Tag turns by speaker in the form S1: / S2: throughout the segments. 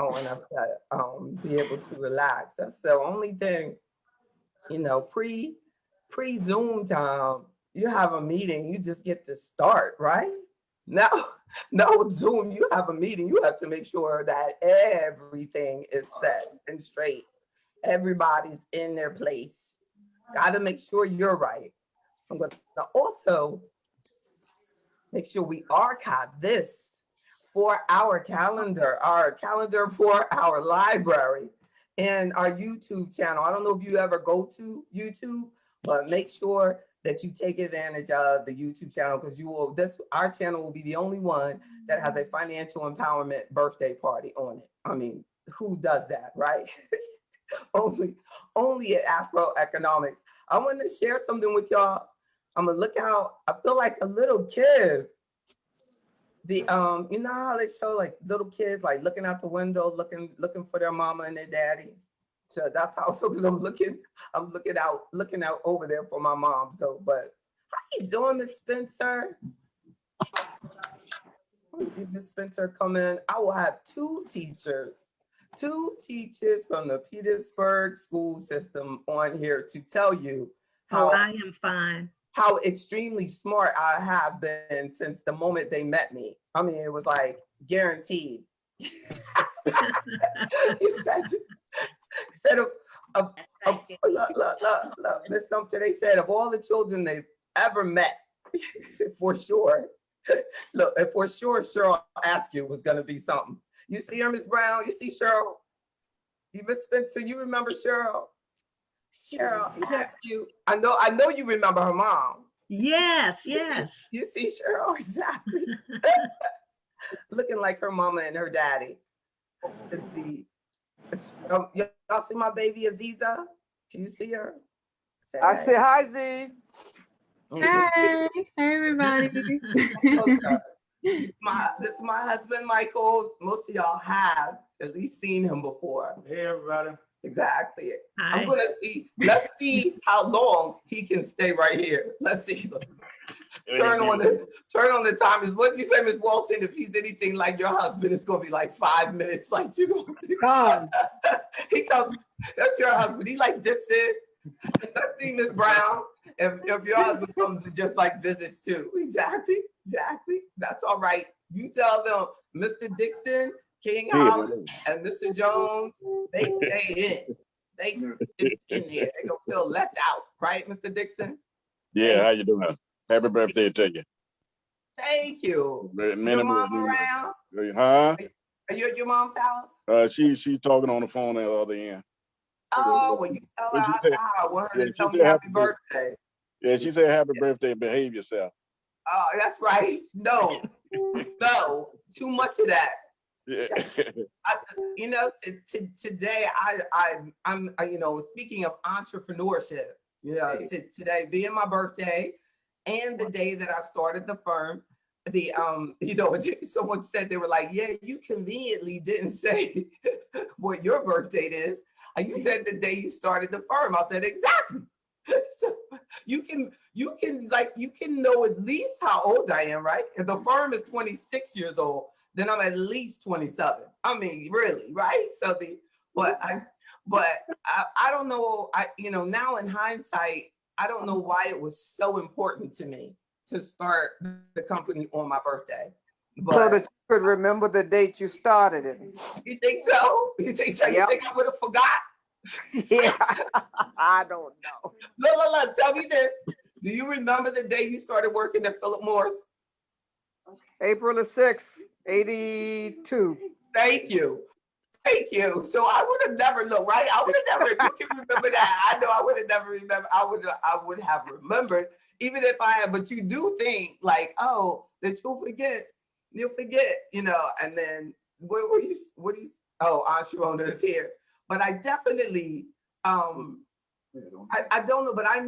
S1: I want us to be able to relax. That's the only thing, pre Zoom time, you have a meeting, you just get to start, right? Now, now with Zoom, you have a meeting, you have to make sure that everything is set and straight. Everybody's in their place. Got to make sure you're right. I'm going to also make sure we archive this for our calendar for our library and our YouTube channel. I don't know if you ever go to YouTube, but make sure that you take advantage of the YouTube channel, because our channel will be the only one that has a financial empowerment birthday party on it. I mean, who does that, right? only at AfroEconomics. I want to share something with y'all. I'm gonna look out. I feel like a little kid. You know how they show like little kids like looking out the window, looking for their mama and their daddy. So that's how I feel, because I'm looking out over there for my mom. So, but how you doing, Miss Spencer? Miss Spencer come in. I will have two teachers from the Petersburg school system on here to tell you how
S2: I am fine.
S1: How extremely smart I have been since the moment they met me. I mean, it was like guaranteed. Instead of look, Miss Sumter, they said of all the children they've ever met, for sure. Look, and for sure, Cheryl Askew was gonna be something. You see her, Miss Brown? You see Cheryl? You Miss Spencer, you remember Cheryl? Cheryl Askew. I know you remember her mom.
S2: Yes, yes.
S1: You see Cheryl, exactly. Looking like her mama and her daddy. Y'all see my baby Aziza? Can you see her?
S3: I say hi, Z.
S4: Hi, everybody.
S1: This is my husband, Michael. Most of y'all have at least seen him before.
S5: Hey, everybody.
S1: Exactly.
S2: Hi.
S1: Let's see how long he can stay right here. Let's see. Turn on the time. What you say, Miss Walton? If he's anything like your husband, it's gonna be like 5 minutes. Like you know, he comes. That's your husband. He like dips in. Let's see, Miss Brown. If your husband comes and just like visits too. Exactly. That's all right. You tell them, Mr. Dixon, King House, and Mr. Jones, they stay in. They just in there. They gonna feel left out, right, Mr. Dixon?
S6: Yeah, how you doing? Happy birthday to you.
S1: Thank you. Your mom around?
S6: Huh?
S1: Are you at your mom's house?
S6: She's talking on the phone at the other end.
S1: Oh, well, you tell her outside. I want her to tell me happy birthday.
S6: Yeah, she said happy birthday and behave yourself.
S1: Oh, that's right. No, too much of that.
S6: Yeah.
S1: Today I'm speaking of entrepreneurship, today being my birthday and the day that I started the firm, someone said, they were like, yeah, you conveniently didn't say what your birth date is. You said the day you started the firm. I said, exactly. So you can know at least how old I am, right? If the firm is 26 years old, then I'm at least 27. I mean, really, right? So I don't know. Now in hindsight, I don't know why it was so important to me to start the company on my birthday. But,
S3: so that you could remember the date you started it.
S1: You think so? You think so? Yep. You think I would have forgot?
S3: Yeah, I don't know.
S1: Look, tell me this. Do you remember the day you started working at Philip Morris?
S3: April the 6th, 82.
S1: Thank you. So I would have never looked, right? I would have never, you can remember that. I know I would have never remembered. I would have remembered, even if I had, but you do think like, oh, that you'll forget, and then what do you, Aunt Sharona is here. But I definitely, I don't know, but I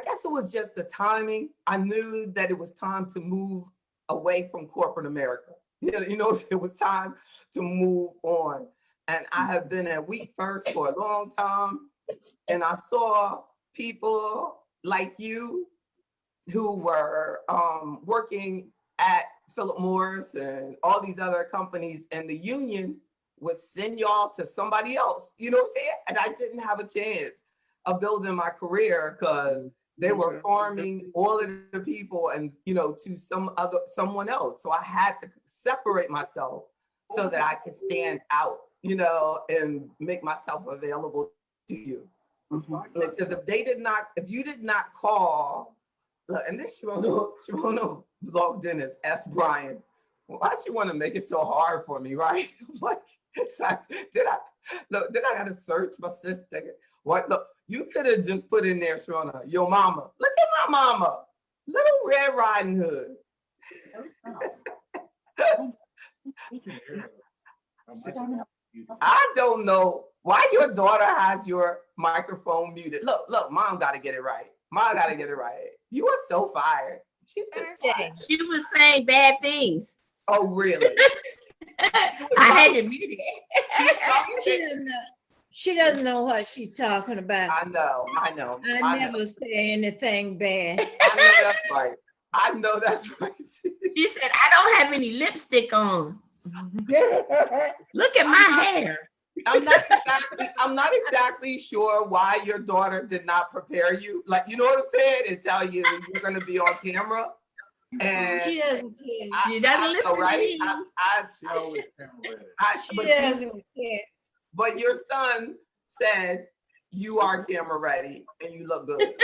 S1: guess it was just the timing. I knew that it was time to move away from corporate America. It was time to move on. And I have been at Wheat First for a long time. And I saw people like you who were working at Philip Morris and all these other companies, and the union would send y'all to somebody else, you know what I'm saying? And I didn't have a chance of building my career because they were farming all of the people and, you know, to someone else. So I had to separate myself so that I could stand out, you know, and make myself available to you. Because if you did not call, look, and this Shimona logged in as S. Bryan. Why she want to make it so hard for me, right? Like, did I gotta search my sister? What? Look, you could have just put in there, Shimona, your mama. Look at my mama, Little Red Riding Hood. I don't know why your daughter has your microphone muted. Look, mom got to get it right. Mom got to get it right. You are so fired. She just fired.
S5: She was saying bad things.
S1: Oh, really?
S5: I had to mute it.
S2: She doesn't know what she's talking about.
S1: I know.
S2: I never say anything bad.
S1: I know that's right. I know that's right.
S5: She said, I don't have any lipstick on. Look at my hair.
S1: I'm not exactly sure why your daughter did not prepare you. Like, you know what I'm saying? And tell you you're going to be on camera. And
S2: She doesn't care.
S5: She doesn't listen to
S1: right?
S5: me.
S2: She doesn't care.
S1: But your son said you are camera ready and you look good.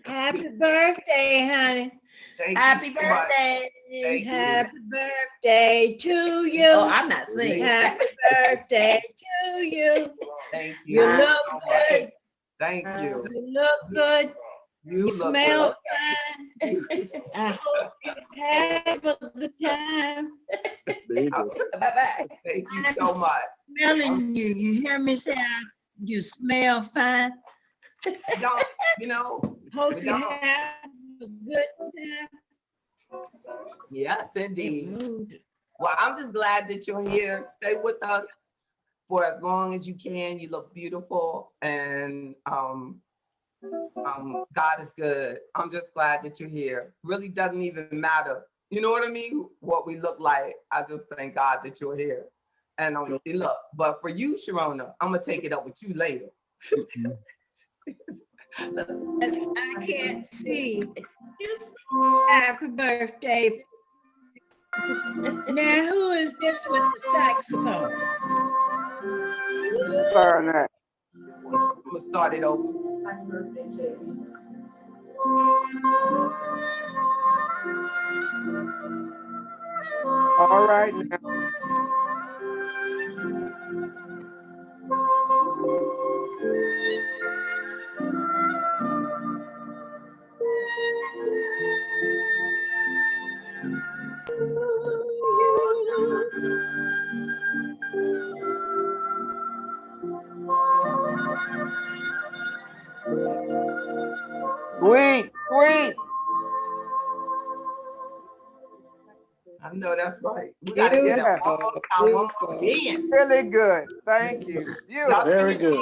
S2: Happy birthday, honey.
S1: Thank
S5: Happy
S1: you so much.
S5: birthday.
S1: Thank you.
S2: Happy birthday to you.
S5: Oh, I'm not singing.
S2: Happy birthday to you.
S1: Thank you.
S2: You look
S1: so much.
S2: good.
S1: Thank you.
S2: You look good.
S1: You
S2: You
S1: look
S2: smell
S1: good.
S2: fine. I hope you have a good time.
S5: Bye-bye.
S1: Thank you so much.
S2: Smelling you. You hear me say you smell fine.
S1: Y'all, you know,
S2: Hope
S1: We
S2: you
S1: don't.
S2: have a good time.
S1: yes, indeed.
S2: Mood.
S1: Well, I'm just glad that you're here. Stay with us for as long as you can. You look beautiful, and God is good. I'm just glad that you're here. Really doesn't even matter. You know what I mean? What we look like. I just thank God that you're here. And look, but for you, Sharona, I'm gonna take it up with you later.
S2: I can't see. Happy birthday. Now, who is this with the saxophone?
S3: Clarinet.
S1: I'm gonna start it over.
S3: All right now. Sweet, sweet.
S1: I know that's right. We gotta get
S3: Yeah.
S1: that one more again.
S3: Really good. Thank you. Beautiful.
S6: Very good.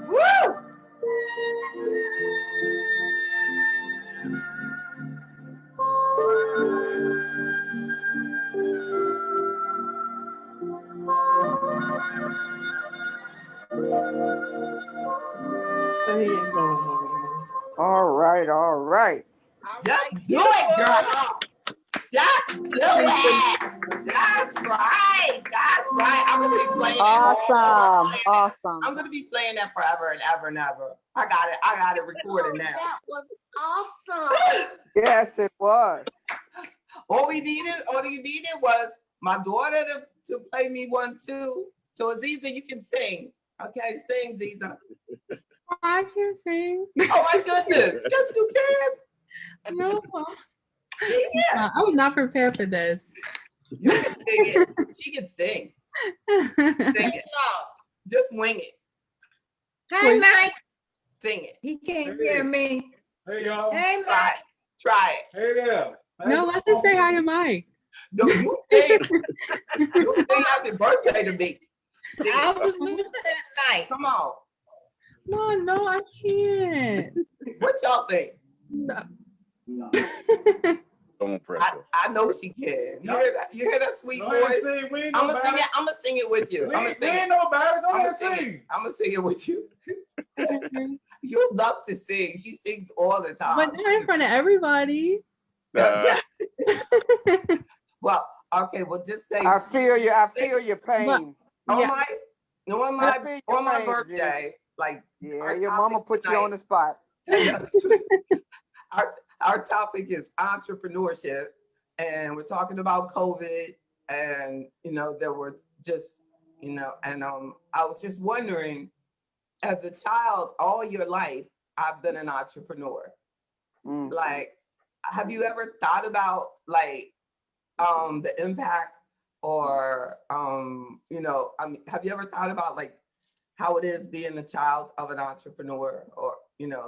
S1: Woo!
S3: All right, all right.
S1: Just do it, girl. Just do it. That's right. That's right. I'm gonna be playing
S7: Awesome, awesome.
S1: I'm gonna be playing that forever and ever and ever. I got it recorded now.
S5: That was awesome.
S3: Yes, it was.
S1: All you needed was my daughter to play me one too. So Aziza, you can sing. Okay, sing, Ziza.
S4: I can't sing.
S1: Oh my goodness. Yes, you can.
S4: No,
S1: Yeah,
S4: I was not prepared for this.
S1: you can sing it. She can sing. Sing it. Just wing it.
S2: Hi, Mike.
S1: Sing it.
S2: He can't hear me.
S8: Hey, y'all.
S2: Hey,
S1: Try
S2: Mike.
S1: it. Try it.
S8: Hey there.
S4: No, let's just say hi to Mike.
S1: No, you sing. You sing happy birthday to me.
S5: I was losing that fight.
S1: Come on.
S4: No, I can't.
S1: What y'all think?
S4: No.
S6: Don't pressure.
S1: I know she can. You hear that? You hear that sweet
S8: Go ahead and
S1: voice?
S8: sing. We ain't
S1: I'm
S8: no
S1: gonna sing
S8: better.
S1: it. I'm gonna sing it with you.
S8: We
S1: I'm gonna
S8: ain't
S1: sing it.
S8: no better. Go
S1: I'm
S8: ahead
S1: gonna
S8: and
S1: sing it.
S8: sing.
S1: I'm gonna sing it with you. You love to sing. She sings all the time.
S4: But not in front of everybody.
S1: Well, okay. Well, just say
S3: I feel you. I feel your pain.
S1: on
S4: Yeah.
S1: my
S3: I feel your
S1: on my
S3: pain,
S1: birthday. Like
S3: Yeah,
S1: our
S3: your
S1: topic
S3: mama put you
S1: tonight-
S3: on the spot.
S1: our topic is entrepreneurship, and we're talking about COVID, and there were just and I was just wondering, as a child, all your life, I've been an entrepreneur.
S3: Mm.
S1: Like, have you ever thought about like the impact, or have you ever thought about like how it is being a child of an entrepreneur, or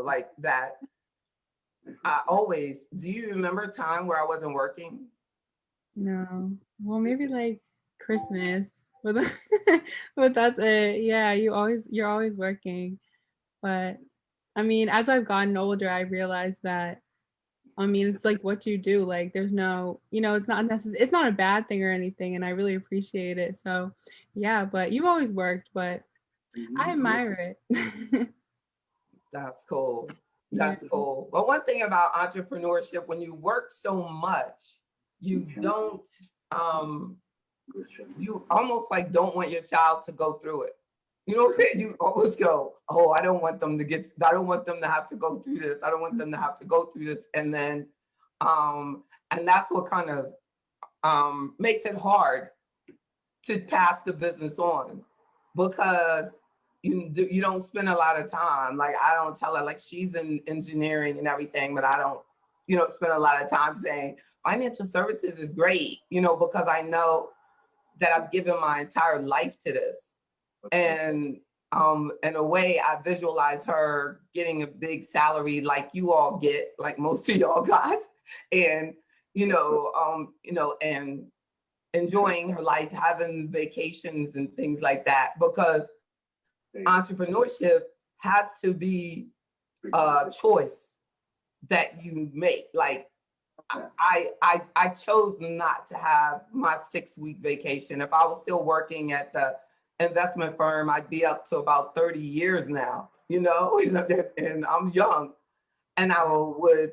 S1: like that? Do you remember a time where I wasn't working?
S4: No. Well, maybe like Christmas. But but that's it. Yeah, you're always working. But I mean, as I've gotten older, I realized that it's like what you do. Like there's no, it's not necessary. It's not a bad thing or anything, and I really appreciate it. So yeah, but you've always worked, but I admire it.
S1: That's cool.
S4: Yeah.
S1: That's cool. But one thing about entrepreneurship, when you work so much, you don't, you almost like don't want your child to go through it. You know what I'm saying? You almost go, oh, I don't want them to have to go through this. I don't want them to have to go through this. And then, and that's what kind of makes it hard to pass the business on, because you don't spend a lot of time. Like, I don't tell her, like, she's in engineering and everything, but I don't, spend a lot of time saying financial services is great, because I know that I've given my entire life to this. And in a way, I visualize her getting a big salary like you all get, like most of y'all got, and and enjoying her life, having vacations and things like that, because entrepreneurship has to be a choice that you make. Like, I chose not to have my 6-week vacation. If I was still working at the investment firm, I'd be up to about 30 years now, and I'm young, and I would,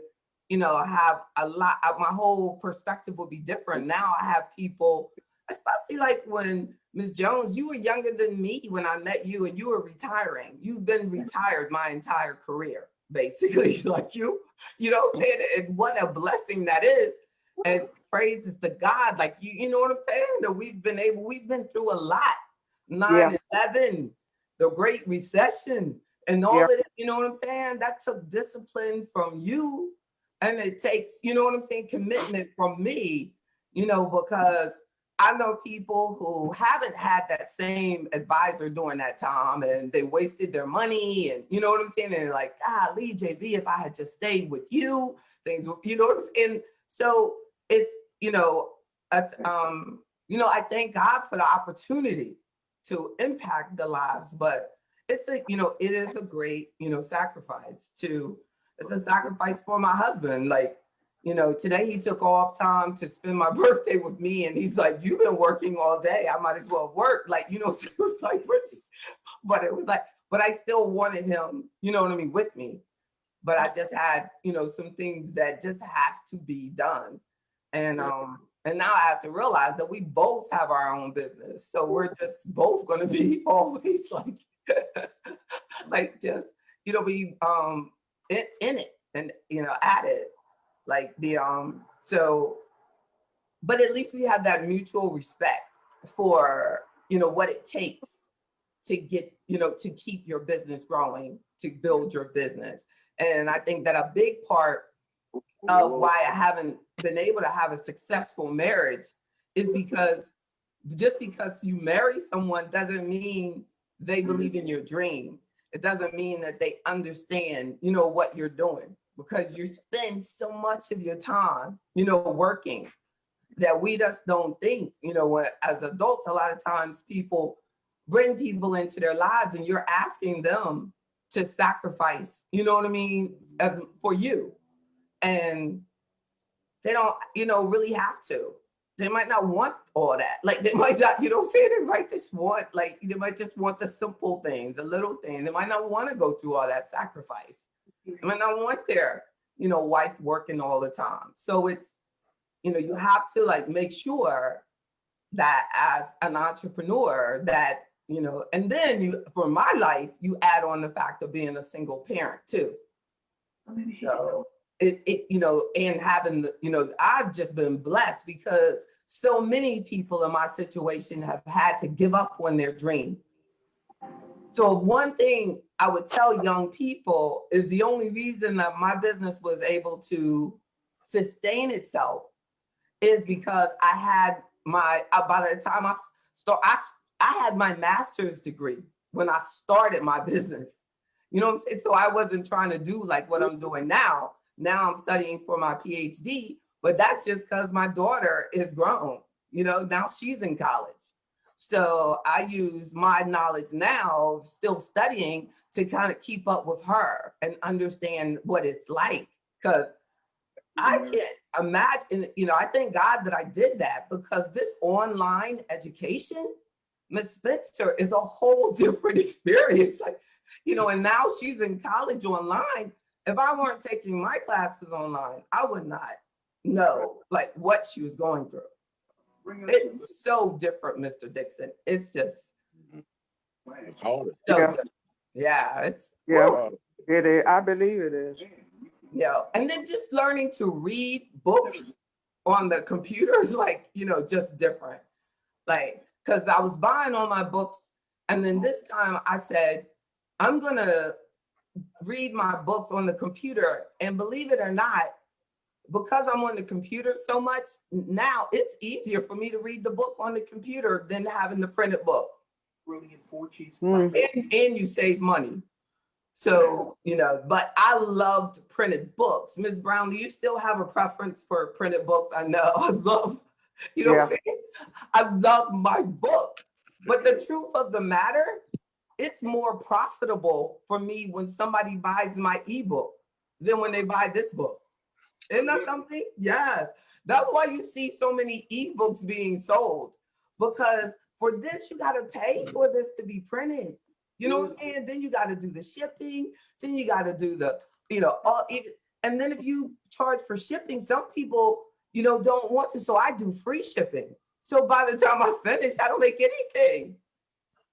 S1: have a lot, my whole perspective would be different. Now I have people, especially like when Ms. Jones, you were younger than me when I met you, and you were retiring. You've been retired my entire career, basically. Like you know what I'm saying? And what a blessing that is. And praises to God. Like you know what I'm saying? That we've been through a lot. 9/11, the Great Recession, and all of it, you know what I'm saying? That took discipline from you. And it takes, you know what I'm saying, commitment from me, because I know people who haven't had that same advisor during that time, and they wasted their money, and you know what I'm saying? And they're like, golly, JB, if I had just stayed with you, things, you know what I'm saying? So it's, I thank God for the opportunity to impact the lives, but it's it is a great, sacrifice it's a sacrifice for my husband. Like, today he took off time to spend my birthday with me, and he's like, you've been working all day. I might as well work. Like, so it was like, but it was like, but I still wanted him, with me. But I just had, some things that just have to be done. And now I have to realize that we both have our own business. So we're just both going to be always like, like just, be in it and, at it. Like so, but at least we have that mutual respect for, what it takes to get, to keep your business growing, to build your business. And I think that a big part of why I haven't been able to have a successful marriage is because just because you marry someone doesn't mean they believe in your dream. It doesn't mean that they understand, what you're doing, because you spend so much of your time, working, that we just don't think, as adults, a lot of times people bring people into their lives and you're asking them to sacrifice, you know what I mean, as for you. And they don't, really have to. They might not want all that. Like they might not, you know what I'm saying? They might just want, like, they might just want the simple things, the little things. They might not want to go through all that sacrifice. They might not want their, wife working all the time. So it's, you have to like make sure that as an entrepreneur that, and then for my life, you add on the fact of being a single parent too. So and having the, I've just been blessed because so many people in my situation have had to give up on their dream. So one thing I would tell young people is the only reason that my business was able to sustain itself is because I had by the time I had my master's degree when I started my business. You know what I'm saying? So I wasn't trying to do like what I'm doing now. Now I'm studying for my PhD, but that's just because my daughter is grown. Now she's in college. So I use my knowledge now, still studying, to kind of keep up with her and understand what it's like. Because I can't imagine, I thank God that I did that because this online education, Miss Spencer, is a whole different experience. Like, and now she's in college online. If I weren't taking my classes online, I would not know like what she was going through. It's so different, Mr. Dixon. It's just
S6: It's hard.
S1: so
S3: Yeah.
S1: different. Yeah, it's
S3: Yeah, it is. I believe it is.
S1: and then just learning to read books on the computer is like, just different. Like, because I was buying all my books, and then this time I said, I'm gonna read my books on the computer, and believe it or not, because I'm on the computer so much now, it's easier for me to read the book on the computer than having the printed book. And you save money. So, but I loved printed books. Ms. Brown, do you still have a preference for printed books? I know. I love, what I'm saying? I love my book. But the truth of the matter, it's more profitable for me when somebody buys my ebook than when they buy this book. Isn't that something? Yes. That's why you see so many ebooks being sold, because for this, you got to pay for this to be printed. You know what I'm saying? Then you got to do the shipping. Then you got to do the, and then if you charge for shipping, some people, don't want to. So I do free shipping. So by the time I finish, I don't make anything.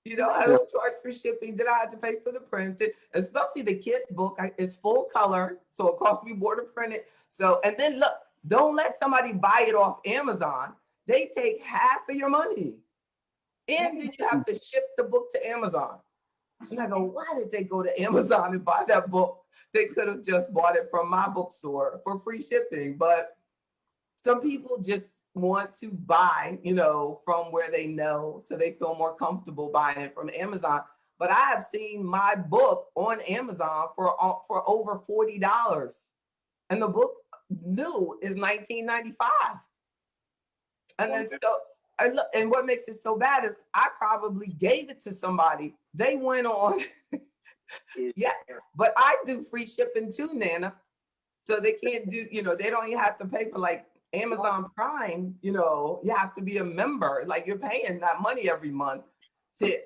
S1: I don't charge for shipping. Then I have to pay for the printing, especially the kids' book. It's full color, so it costs me more to print it. So, and then look, don't let somebody buy it off Amazon. They take half of your money. And then you have to ship the book to Amazon. And I go, why did they go to Amazon and buy that book? They could have just bought it from my bookstore for free shipping. But some people just want to buy, from where they know, so they feel more comfortable buying it from Amazon. But I have seen my book on Amazon for over $40. And the book new is $19.95. And then and what makes it so bad is I probably gave it to somebody. They went on, but I do free shipping too, Nana. So they can't do, they don't even have to pay for like Amazon Prime, you have to be a member, like you're paying that money every month to,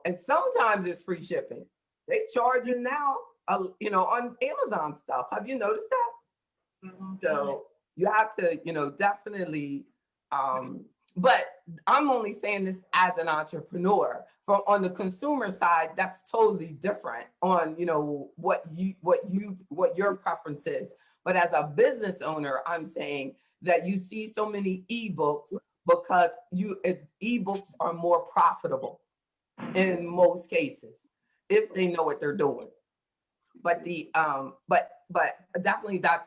S1: and sometimes it's free shipping. They charging now, on Amazon stuff. Have you noticed that? So you have to, definitely, but I'm only saying this as an entrepreneur. On the consumer side, that's totally different on, what your preference is. But as a business owner, I'm saying that you see so many ebooks because ebooks are more profitable in most cases if they know what they're doing. But but definitely that's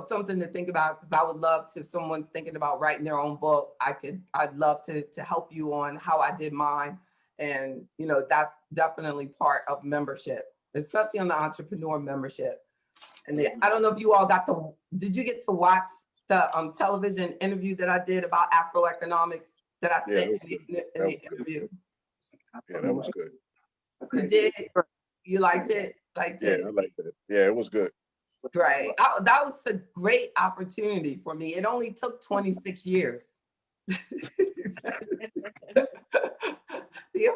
S1: something to think about, because I would love to, if someone's thinking about writing their own book, I'd love to help you on how I did mine. And that's definitely part of membership, especially on the entrepreneur membership. And I don't know if you all did you get to watch the television interview that I did about AfroEconomics that I sent in the interview?
S6: Yeah, that was good.
S1: You did? You liked it? Liked
S6: Yeah,
S1: it?
S6: I like that. Yeah, it was good.
S1: Right. That was a great opportunity for me. It only took 26 years. Yeah.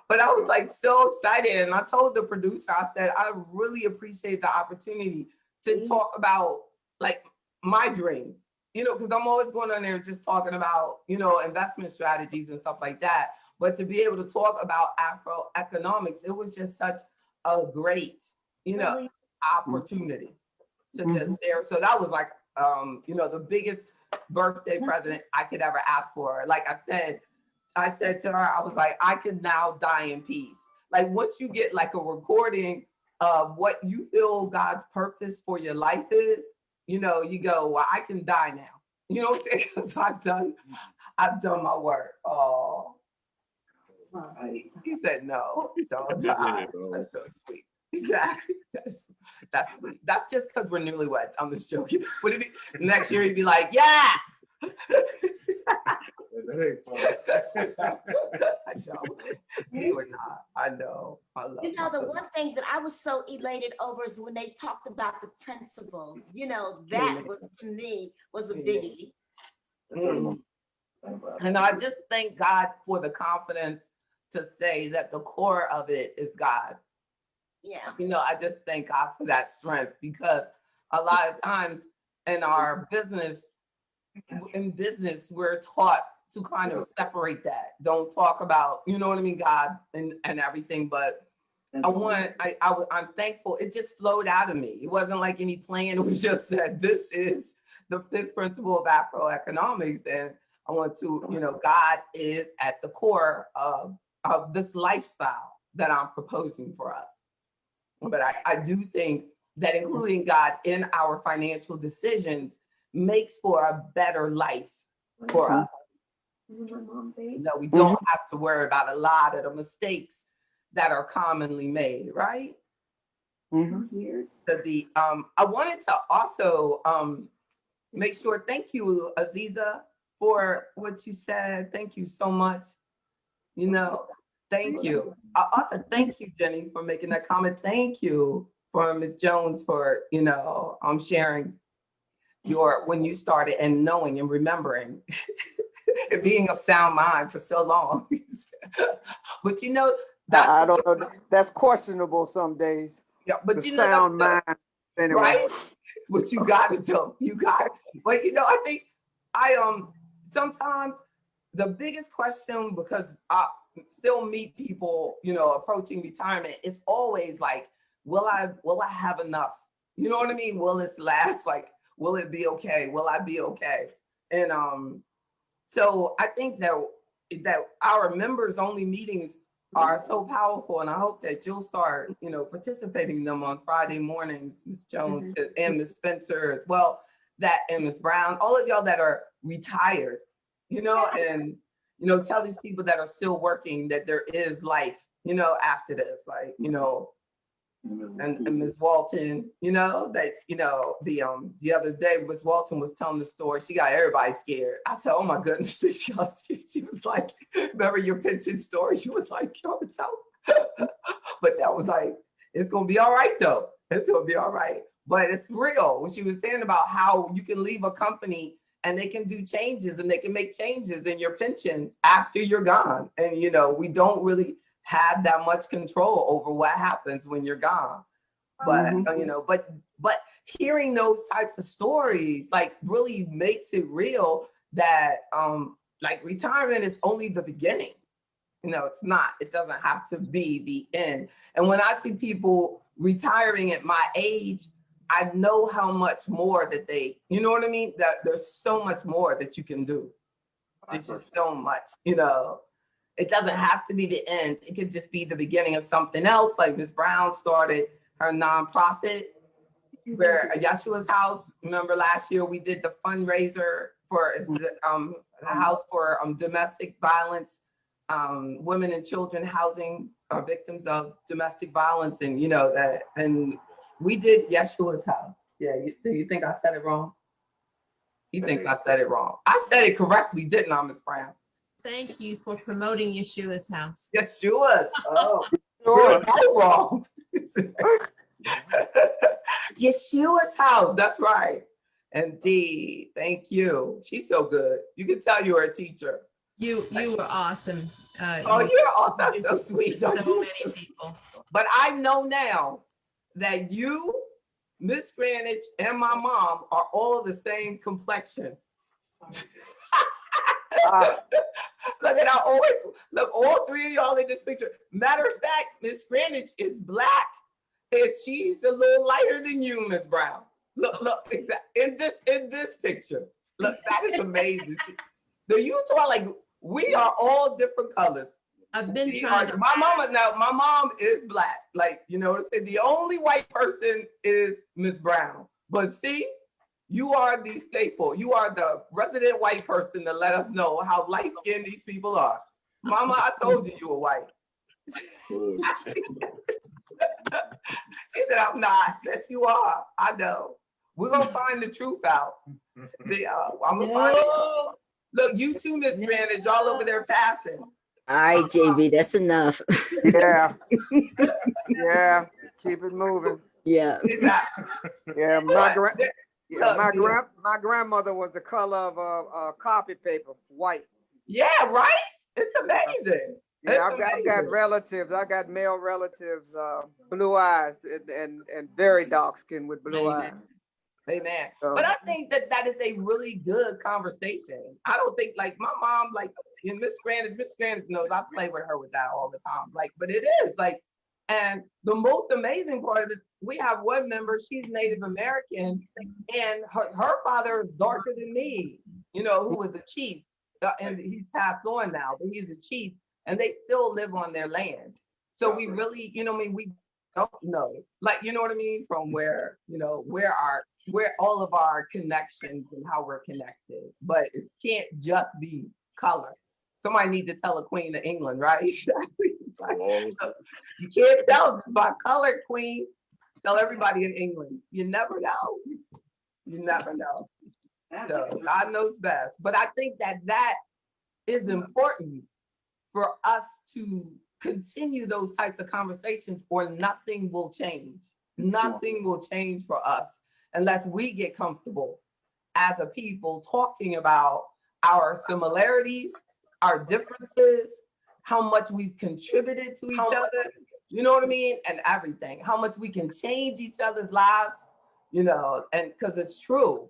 S1: But I was like so excited. And I told the producer, I said, I really appreciate the opportunity to talk about like my dream, because I'm always going on there just talking about, investment strategies and stuff like that. But to be able to talk about AfroEconomics, it was just such a great, opportunity to just share. So that was like, the biggest birthday present I could ever ask for. Like I said to her, I was like, I can now die in peace. Like once you get like a recording of what you feel God's purpose for your life is, you go, well, I can die now. You know what I'm saying? Because I've done my work. Oh, he said, no, don't die. That's so sweet. Exactly. That's sweet. That's just because we're newlyweds. I'm just joking. Would it be next year? He'd be like, yeah. You are not. I know. I love
S8: The one thing that I was so elated over is when they talked about the principles. That was to me was a biggie.
S1: And I just thank God for the confidence to say that the core of it is God.
S8: Yeah.
S1: I just thank God for that strength, because a lot of times in our business, we're taught to kind of separate that. Don't talk about, God and everything. But I'm thankful. It just flowed out of me. It wasn't like any plan. It was just that this is the fifth principle of AfroEconomics. And I want to, God is at the core of this lifestyle that I'm proposing for us. But I do think that including God in our financial decisions makes for a better life for us. We don't have to worry about a lot of the mistakes that are commonly made, right? I wanted to also make sure, thank you, Aziza, for what you said. Thank you so much. Thank you. I also thank you, Jenny, for making that comment. Thank you for Ms. Jones for, sharing when you started and knowing and remembering and being of sound mind for so long. But that's
S3: I don't know. That's questionable some days.
S1: Yeah, but
S3: the sound mind anyway.
S1: Right? But you got it though. You got it. But I think sometimes the biggest question, because I still meet people, approaching retirement, is always like, will I have enough? You know what I mean? Will this last? Like, will it be okay? Will I be okay? And so I think that our members only meetings are so powerful, and I hope that you'll start, participating in them on Friday mornings, Ms. Jones and Ms. Spencer as well, and Ms. Brown, all of y'all that are retired, and tell these people that are still working that there is life, after this, like, and Ms. Walton, the other day, Ms. Walton was telling the story. She got everybody scared. I said, oh my goodness, she was like, remember your pension story? She was like, yo, but that was like, it's gonna be all right though. It's gonna be all right. But it's real. When she was saying about how you can leave a company and they can do changes and they can make changes in your pension after you're gone. And we don't really have that much control over what happens when you're gone. But but hearing those types of stories like really makes it real that like retirement is only the beginning. It's not. It doesn't have to be the end. And when I see people retiring at my age, I know how much more that they, you know what I mean? That there's so much more that you can do. There's just so much, It doesn't have to be the end. It could just be the beginning of something else. Like Ms. Brown started her nonprofit, where Yeshua's House. Remember last year we did the fundraiser for the house for domestic violence, women and children housing victims of domestic violence, and that. And we did Yeshua's House. Yeah, do you think I said it wrong? He thinks I said it wrong. I said it correctly, didn't I, Ms. Brown?
S5: thank you for promoting Yeshua's house.
S1: Yeshua's. Oh,
S3: Sure.
S1: we're all wrong. Yeshua's house. That's right. Indeed. Thank you. She's so good. You can tell you're a teacher.
S5: You were awesome.
S1: Oh, you're all that's so sweet.
S5: So many people.
S1: But I know now that you, Miss Greenwich, and my mom are all the same complexion. Look at all three of y'all in this picture. Matter of fact, Miss Greenwich is black, and she's a little lighter than you, Miss Brown. Look, in this picture. Look, that is amazing. You two are like, we are all different colors.
S5: I've been trying to.
S1: My mom is black. Like, you know, the only white person is Miss Brown. But see, you are the staple. You are the resident white person to let us know how light skinned these people are. Mama, I told you were white.
S6: Good.
S1: She said, I'm not. Yes, you are. I know. We're going to find the truth out. I'm going to find it. Look, you too, Miss Greenwich, y'all over there passing.
S9: All right, JB, that's enough.
S3: Yeah. Yeah, keep it moving.
S9: Yeah.
S1: Exactly.
S3: Yeah,
S1: Look,
S3: my grandmother was the color of copy paper, white.
S1: Yeah, right? It's amazing.
S3: Yeah,
S1: It's
S3: I've got
S1: amazing.
S3: relatives. I got male relatives, blue eyes and very dark skin with blue eyes.
S1: Amen.
S3: So-
S1: But I think that is a really good conversation. I don't think like my mom, like and Miss Grandis knows I play with her with that all the time. Like, but it is like, and the most amazing part of it, we have one member, she's Native American, and her father is darker than me, you know, who was a chief. And he's passed on now, but he's a chief, and they still live on their land. So we really, you know, I mean, we don't know, like, you know what I mean, from where, you know, where all of our connections and how we're connected, but it can't just be color. Somebody need to tell a queen of England, right? It's like, look, you can't tell just by color, queen. Tell everybody in England. You never know. You never know. So God knows best. But I think that is important for us to continue those types of conversations, or nothing will change. Nothing will change for us unless we get comfortable as a people talking about our similarities, our differences, how much we've contributed to each other, you know what I mean? And everything, how much we can change each other's lives, you know, and because it's true,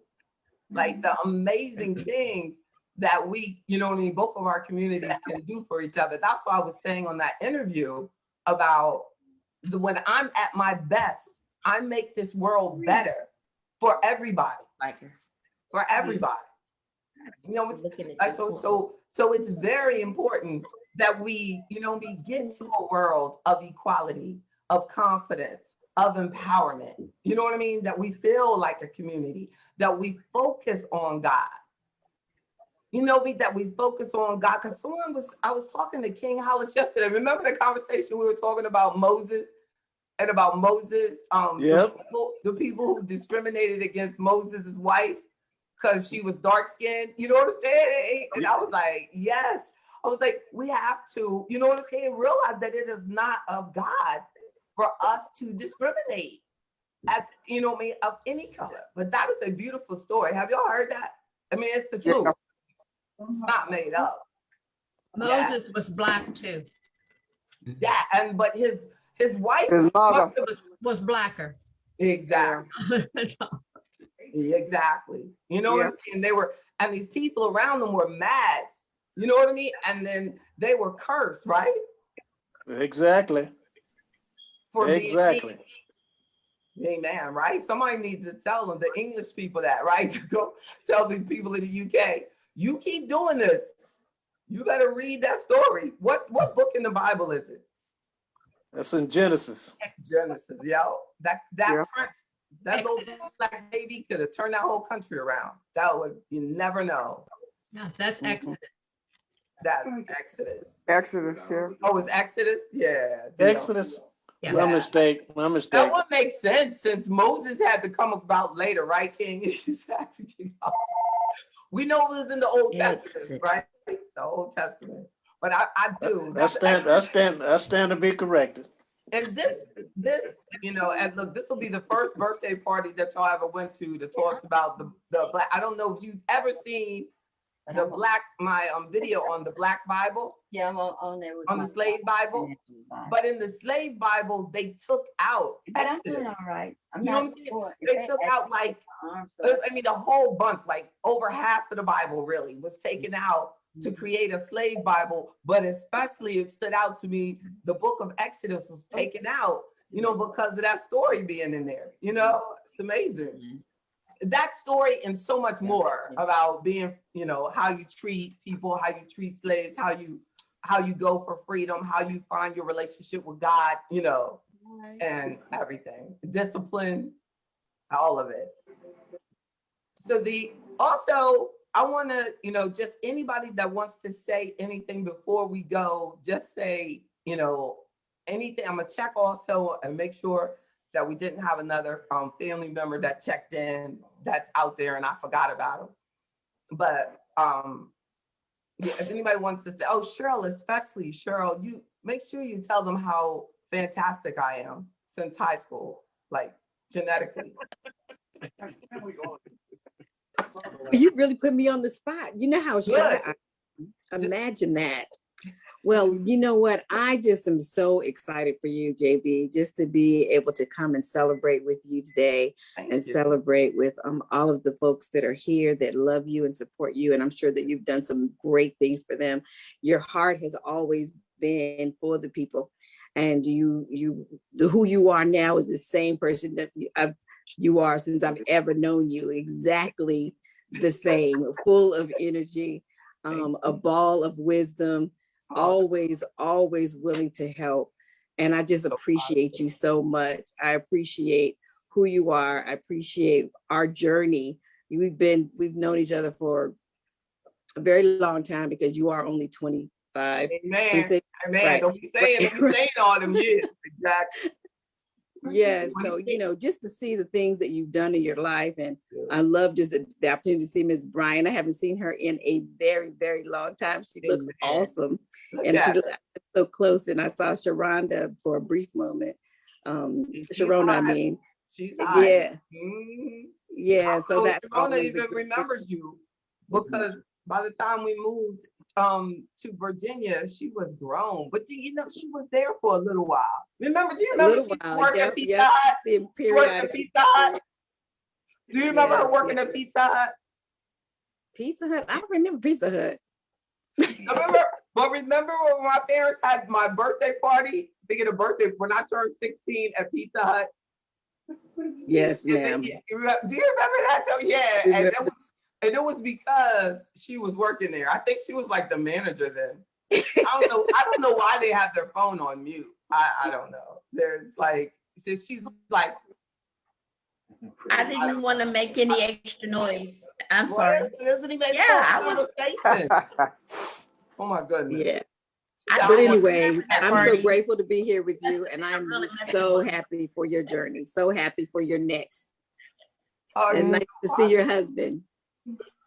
S1: like the amazing things that we, you know what I mean, both of our communities can do for each other. That's why I was saying on that interview about when I'm at my best, I make this world better for everybody, for everybody. You know, it's like, so it's very important that we, you know, we get to a world of equality, of confidence, of empowerment. You know what I mean? That we feel like a community, that we focus on God. You know, that we focus on God. Because I was talking to King Hollis yesterday. Remember the conversation we were talking about Moses? And about Moses,
S10: Yep.
S1: the people who discriminated against Moses' wife because she was dark skinned, you know what I'm saying? And I was like, yes. I was like, we have to, you know what I'm saying, realize that it is not of God for us to discriminate as, you know what I mean, of any color. But that is a beautiful story. Have y'all heard that? I mean, it's the truth. It's not made up.
S5: Moses was black too.
S1: Yeah, but his wife
S3: His mother.
S5: Was blacker.
S1: Exactly.
S5: That's all.
S1: Exactly. You know what I mean? And these people around them were mad. You know what I mean? And then they were cursed, right?
S10: Exactly.
S1: For
S10: exactly.
S1: Amen, right? Somebody needs to tell them, the English people that, right? To go tell the people in the UK, you keep doing this. You better read that story. What book in the Bible is it?
S10: That's in Genesis.
S1: Genesis, yo. That prince, that little
S5: Exodus.
S1: black baby could have turned that whole country around. That would, you never know.
S5: Yeah, that's Exodus.
S1: That's Exodus.
S3: Exodus, yeah.
S1: Oh, it's Exodus? Yeah.
S10: Exodus.
S5: Yeah.
S10: My mistake.
S1: That would make sense since Moses had to come about later, right, King? We know it was in the Old Testament,
S9: Exit.
S1: right? The Old Testament. But I do.
S10: That's stand to be corrected.
S1: And this, you know, and look, this will be the first birthday party that y'all ever went to that talks about the black. I don't know if you've ever seen the black, my video on the Black Bible,
S2: Yeah, I'm on there with
S1: on the slave Bible. But in the slave Bible, they took out
S2: But I'm doing
S1: Exodus.
S2: all right. I'm
S1: You know
S2: not
S1: what I'm saying?
S2: sure.
S1: They took out like, I mean, a whole bunch, like over half of the Bible really was taken out to create a slave Bible. But especially it stood out to me, the book of Exodus was taken out, you know, because of that story being in there. You know, it's amazing. That story and so much more about being, you know, how you treat people, how you treat slaves, how you go for freedom, how you find your relationship with God, you know, and everything. Discipline, all of it. So also, I want to, you know, just anybody that wants to say anything before we go, just say, you know, anything. I'm gonna check also and make sure that we didn't have another family member that checked in that's out there and I forgot about him. But yeah, if anybody wants to say, oh, Cheryl, especially Cheryl, you make sure you tell them how fantastic I am since high school, like genetically.
S11: You really put me on the spot. You know how shy I am. Imagine that. Well, you know what? I just am so excited for you, JB, just to be able to come and celebrate with you today and celebrate with all of the folks that are here that love you and support you. And I'm sure that you've done some great things for them. Your heart has always been for the people. And who you are now is the same person that you are since I've ever known you. Exactly the same, full of energy, a ball of wisdom, always willing to help. And I just appreciate you so much. I appreciate who you are. I appreciate our journey. We've known each other for a very long time because you are only 25.
S1: Amen. Right. Don't be saying all them years. Exactly.
S11: Yeah, so you know, just to see the things that you've done in your life, and I love just the opportunity to see Miss Bryan. I haven't seen her in a very, very long time. She looks awesome, and she looks so close. And I saw Sharonda for a brief moment. Sharona, I mean,
S1: she's
S11: yeah, yeah. So that
S1: Sharona even remembers you because by the time we moved to Virginia, she was grown, but you know, she was there for a little while. Do you remember she worked at Pizza Hut? She worked at Pizza Hut. Do you remember her working at Pizza Hut?
S11: Pizza Hut? I don't remember Pizza Hut.
S1: Remember when my parents had my birthday party, thinking of birthday, when I turned 16 at Pizza Hut?
S11: Yes, ma'am.
S1: Do you remember that? So, yeah, and it was because she was working there. I think she was like the manager then. I don't know why they have their phone on mute. I don't know. There's like, so she's like,
S5: I didn't want to make any extra noise. I'm sorry.
S1: I was station. Oh my goodness.
S11: Yeah. But anyway, I'm so grateful to be here with you, and I'm so happy for your journey. So happy for your next. It's nice to see your husband.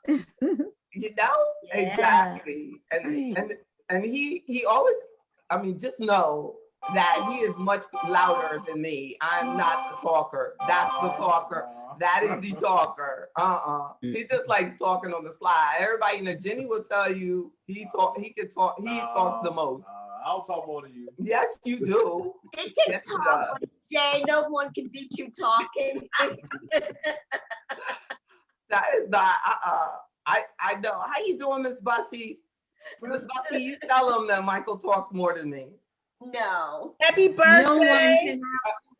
S1: You know, exactly. And he always, I mean, just know that he is much louder than me. I'm not the talker. That's the talker. That is the talker. He just likes talking on the slide. Everybody, you know, Jenny will tell you he talks the most.
S6: I'll talk more than you.
S1: Yes, you do.
S8: It can talk, but Jay, no one can beat you talking.
S1: That is not, I know. How you doing, Miss Bussy? Miss Bussy, you tell him that Michael talks more than me.
S8: No.
S12: Happy birthday.
S2: No one can.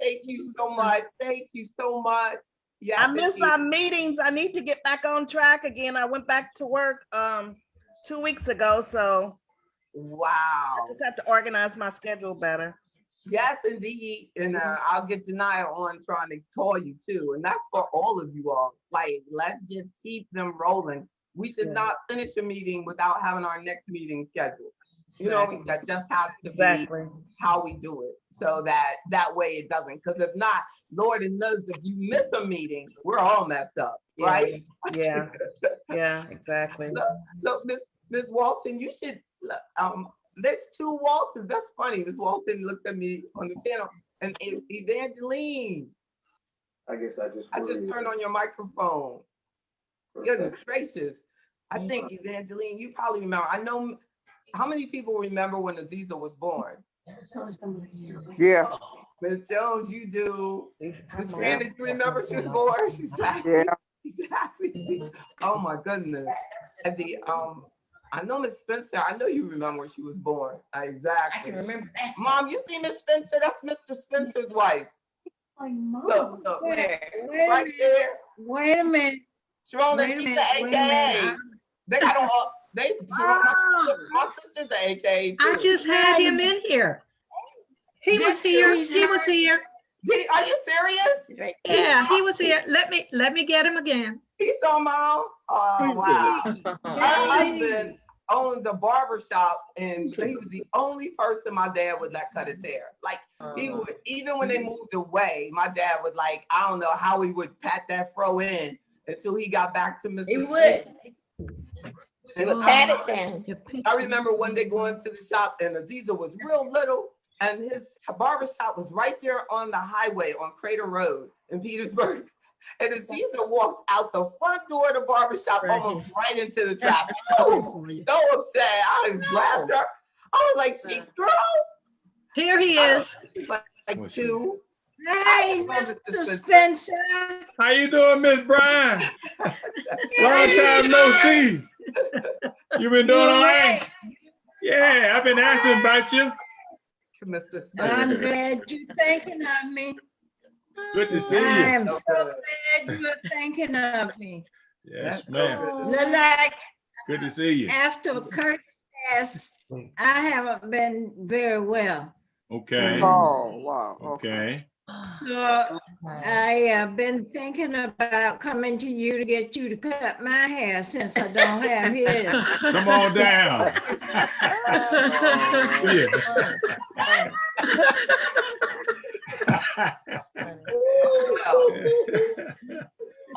S1: Thank you so much. Thank you so much. Yeah,
S12: I miss our meetings. I need to get back on track again. I went back to work 2 weeks ago, so
S1: wow.
S12: I just have to organize my schedule better.
S1: Yes, indeed. And I'll get Janiyah on trying to call you too. And that's for all of you all. Like, let's just keep them rolling. We should not finish a meeting without having our next meeting scheduled. You know, that just has to be how we do it. So that way it doesn't. Because if not, Lord knows if you miss a meeting, we're all messed up, right?
S12: Yeah. Yeah, exactly.
S1: Look, Miss Walton, you should, there's 2 Waltons. That's funny. Miss Walton looked at me on the channel. And Evangeline,
S6: I guess I
S1: just turned on your microphone. Goodness gracious. I think Evangeline, you probably remember. I know, how many people remember when Aziza was born?
S3: Yeah,
S1: Miss Jones, you do. Miss Fran, did you remember she was born? She's exactly.
S3: yeah.
S1: Exactly. Oh my goodness. And I know Miss Spencer, I know you remember when she was born.
S5: I
S1: Exactly.
S5: can remember that.
S1: Mom, you see Miss Spencer? That's Mr. Spencer's wife. Look,
S2: Wait
S1: right there.
S2: a minute.
S1: Sharona,
S2: Wait a
S1: she's
S2: minute,
S1: the
S2: wait a minute.
S1: AKA. They got all, my sister's the AKA too.
S2: I just had him in here. He was here. He was here.
S1: Are you serious?
S5: Right.
S2: Yeah, he was here. Let me get him again.
S1: He's on Mom. Oh wow. Her husband owns a barber shop, and he was the only person my dad would let cut his hair. Like he would, even when they moved away, my dad would like, I don't know how he would pat that fro in until he got back to Mr.
S5: He
S1: Smith.
S5: would. He
S1: And
S5: would pat it down.
S1: I remember one day going to the shop, and Aziza was real little, and his barber shop was right there on the highway on Crater Road in Petersburg. And Aziza walked out the front door of the barber shop, almost right into the traffic. I was so upset. I just grabbed her. I was like, "She girl."
S2: Here he is.
S1: She's like 2.
S2: Hey, Mr. Spencer.
S13: How you doing, Miss Bryan? Long time no see. You been doing all right? Yeah, I've been asking about you.
S1: Mr. Spencer.
S2: I'm glad you're thinking of me.
S13: Good to see you.
S2: I am so glad you're thinking of me.
S13: Yes, ma'am.
S2: Lilac,
S13: Good to see you.
S2: after Kurt passed, I haven't been very well.
S13: Okay.
S3: Oh, wow.
S13: Okay.
S2: So I have been thinking about coming to you to get you to cut my hair since I don't have his.
S13: Come on down.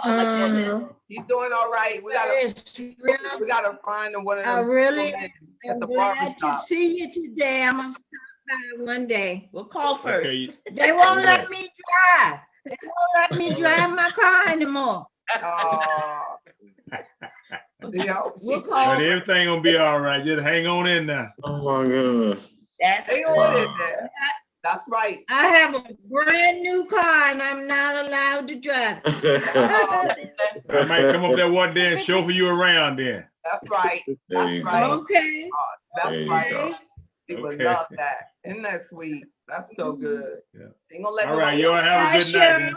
S1: Oh my goodness. He's doing all right. We gotta find one of them.
S2: I really
S1: at
S2: am
S1: the barber
S2: glad to
S1: shop.
S2: see you today. I'm gonna stop by one day.
S5: We'll call first.
S13: Okay.
S2: They won't let me drive. They won't let me drive my car anymore.
S1: Oh. Yeah,
S2: We'll
S13: But
S2: call.
S13: everything gonna be all right. Just hang on in there.
S6: Oh my goodness.
S5: That's
S1: hang on in there. That's right.
S2: I have a brand new car and I'm not allowed to drive.
S13: I might come up there one day and chauffeur you around there.
S1: That's right.
S6: There you
S1: That's right.
S6: go.
S2: Okay.
S1: That's
S6: There you
S1: right.
S6: go.
S1: She would
S13: Okay.
S1: love that. Isn't that sweet? That's so good.
S13: Yeah.
S1: Ain't gonna let
S13: All right,
S1: nobody
S13: y'all
S1: else-
S13: have a good night. Then.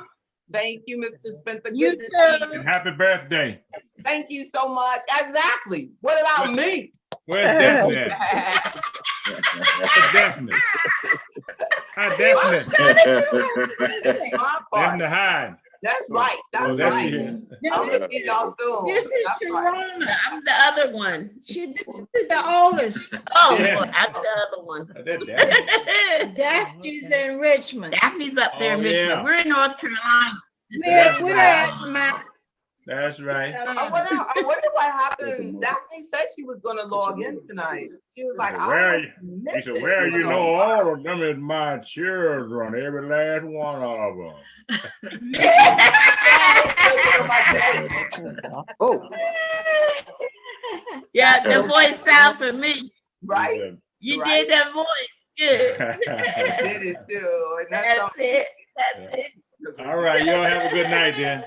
S1: Thank you, Mr. Spencer.
S2: You
S1: Good to see
S2: too.
S1: you.
S13: And happy birthday.
S1: Thank you so much. Exactly. What about me?
S13: Where's Daphne at? Where's Daphne? Hi, Daphne.
S1: My part.
S13: Daphne, hi.
S1: That's right.
S13: Oh,
S1: That's
S13: there
S1: right.
S13: she is.
S1: I'm gonna see y'all soon.
S2: This is
S1: That's right.
S2: Sharona.
S5: I'm the other one.
S2: This is the oldest.
S5: Oh,
S13: Yeah.
S5: boy, I'm the other one.
S13: That Daphne.
S2: Daphne's in Richmond.
S5: Daphne's up there in
S13: Oh,
S5: Richmond.
S13: yeah.
S5: We're in North Carolina.
S2: We're at my.
S13: That's right.
S1: I wonder what happened. Daphne said she was gonna log in tonight. She was like,
S13: Where
S1: I
S13: you?
S1: missed
S13: He said,
S1: it.
S13: well, you know, all of them is my children, every last one of them.
S3: Oh,
S5: Yeah, the voice sounds for me.
S1: Right?
S5: You
S1: Right.
S5: did that voice. Good.
S1: Did it too. And that's
S5: That's it. That's it.
S13: All right, y'all have a good night then.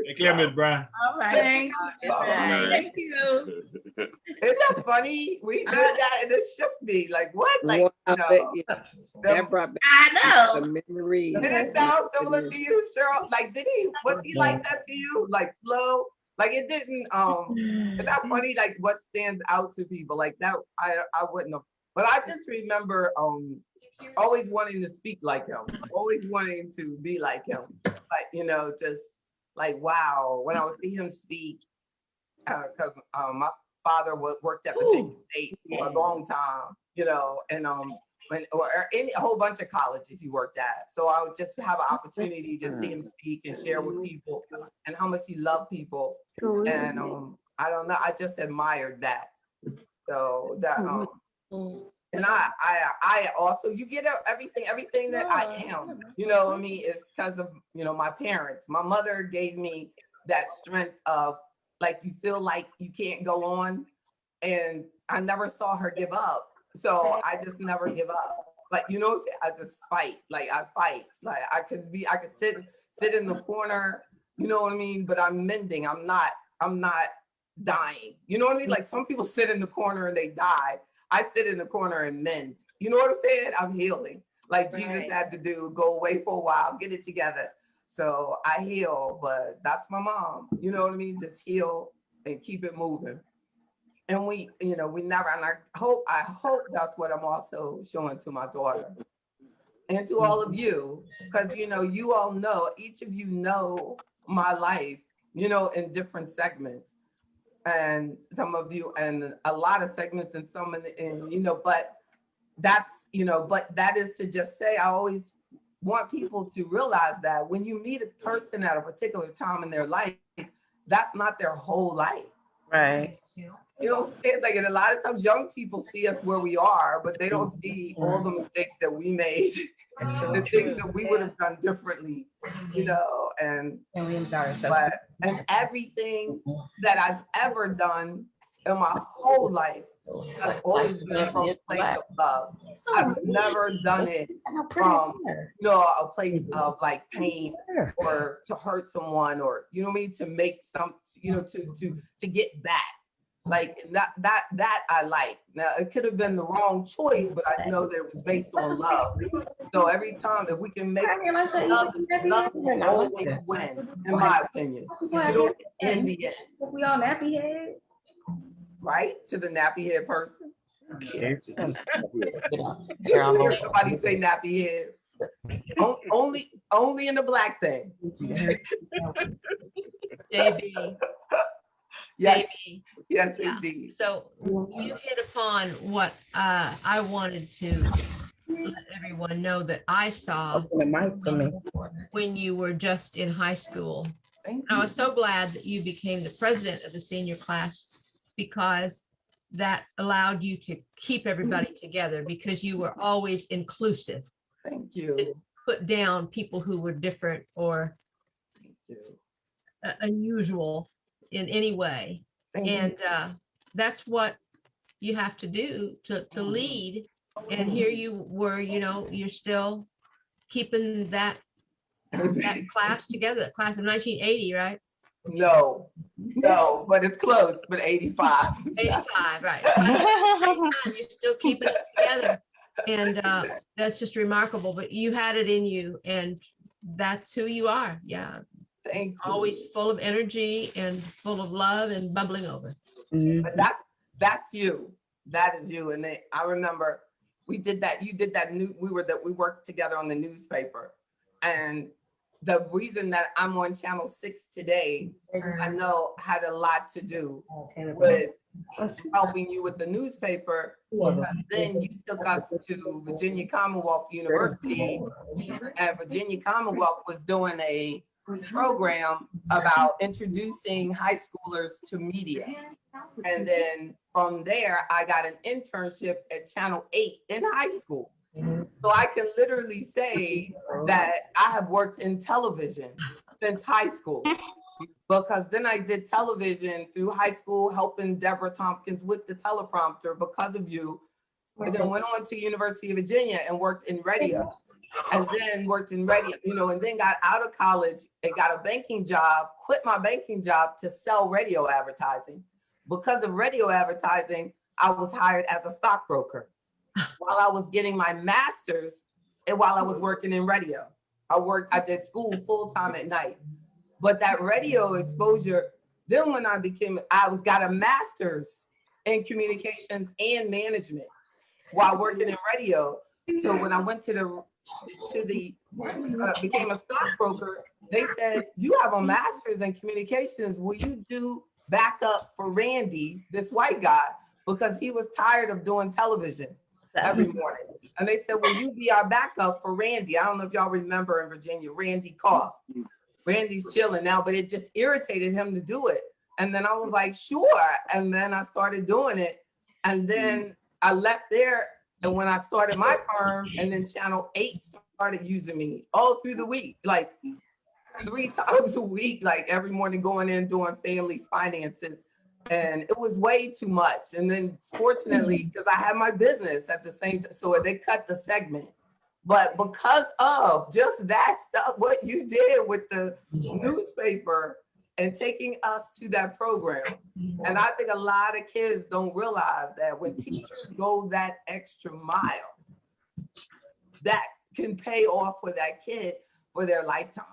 S13: Take care, Miss Bryan.
S5: All right.
S2: Thank you.
S5: Bye.
S2: Thank you.
S1: Isn't that funny? We did that and it shook me. Like what? Like
S11: Wow,
S1: you know,
S11: that brought back
S5: I
S11: the
S5: know.
S11: memories.
S1: did it sound similar to you, Cheryl? Like was he like that to you? Like slow? Like it didn't is that funny? Like what stands out to people? Like that I wouldn't have, but I just remember always wanting to speak like him, always wanting to be like him. Like, you know, just like wow, when I would see him speak, because my father worked at Virginia State for a long time, you know, and or any a whole bunch of colleges he worked at. So I would just have an opportunity to see him speak and share with people and how much he loved people. And I don't know. I just admired that. So that, and I also, you get everything that I am, you know what I mean? It's because of, you know, my parents. My mother gave me that strength of, like, you feel like you can't go on, and I never saw her give up. So I just never give up. Like, you know what I'm saying? I just fight. Like, I fight. Like, I could sit in the corner, you know what I mean? But I'm mending. I'm not dying. You know what I mean? Like, some people sit in the corner and they die. I sit in the corner and mend. You know what I'm saying? I'm healing. Like Jesus had to do, go away for a while, get it together. So I heal, but that's my mom. You know what I mean? Just heal and keep it moving. And we, you know, we never, and I hope that's what I'm also showing to my daughter and to all of you, because, you know, you all know, each of you know my life, you know, in different segments. And some of you, and a lot of segments, and some in, you know, but that's, you know, but that is to just say, I always want people to realize that when you meet a person at a particular time in their life, that's not their whole life.
S12: Right.
S1: You know, like, and a lot of times young people see us where we are, but they don't see all the mistakes that we made, the things that we would have done differently, you know, and everything that I've ever done in my whole life has always been from a place of love. I've never done it from, you know, a place of like pain or to hurt someone, or, you know what I mean, to make some, you know, to get back. Like that I like. Now it could have been the wrong choice, but I know that it was based on love. So every time, if we can make love will always win, in my opinion. You know, in the end.
S5: We all nappy head.
S1: Right? To the nappy head person. Hear somebody say nappy head. Only in the black thing.
S14: JB.
S1: Yes.
S14: JB.
S1: Yes,
S14: Yeah.
S1: indeed.
S14: So you hit upon what I wanted to let everyone know that I saw when you were just in high school. I was so glad that you became the president of the senior class, because that allowed you to keep everybody together, because you were always inclusive.
S1: Thank you.
S14: Put down people who were different or unusual in any way. And that's what you have to do to lead. And here you were, you know, you're still keeping that class together, that class of 1980, right?
S1: No, but it's close, but 85.
S14: 85, right. You're still keeping it together. And that's just remarkable, but you had it in you, and that's who you are. Yeah.
S1: Thank you.
S14: Always full of energy and full of love and bubbling over.
S1: But that's you. That is you. And I remember we did that. You did that. We worked together on the newspaper, and the reason that I'm on Channel 6 today, I know had a lot to do with helping you with the newspaper. Because then you took us to Virginia Commonwealth University, and Virginia Commonwealth was doing a program about introducing high schoolers to media. And then from there, I got an internship at Channel 8 in high school. So I can literally say that I have worked in television since high school, because then I did television through high school, helping Deborah Tompkins with the teleprompter because of you. And then went on to University of Virginia and worked in radio. And then worked in radio, you know, and then got out of college and got a banking job, quit my banking job to sell radio advertising. Because of radio advertising, I was hired as a stockbroker while I was getting my master's and while I was working in radio. I did school full time at night. But that radio exposure, then when I got a master's in communications and management while working in radio. So when I went became a stockbroker, they said, you have a master's in communications. Will you do backup for Randy, this white guy, because he was tired of doing television every morning. And they said, will you be our backup for Randy? I don't know if y'all remember in Virginia, Randy Koff. Randy's chilling now, but it just irritated him to do it. And then I was like, sure. And then I started doing it. And then I left there. And when I started my firm, and then Channel 8 started using me all through the week, like 3 times a week, like every morning going in doing family finances. And it was way too much. And then fortunately, because I had my business at the same time, so they cut the segment. But because of just that stuff, what you did with the newspaper and taking us to that program. And I think a lot of kids don't realize that when teachers go that extra mile, that can pay off for that kid for their lifetime.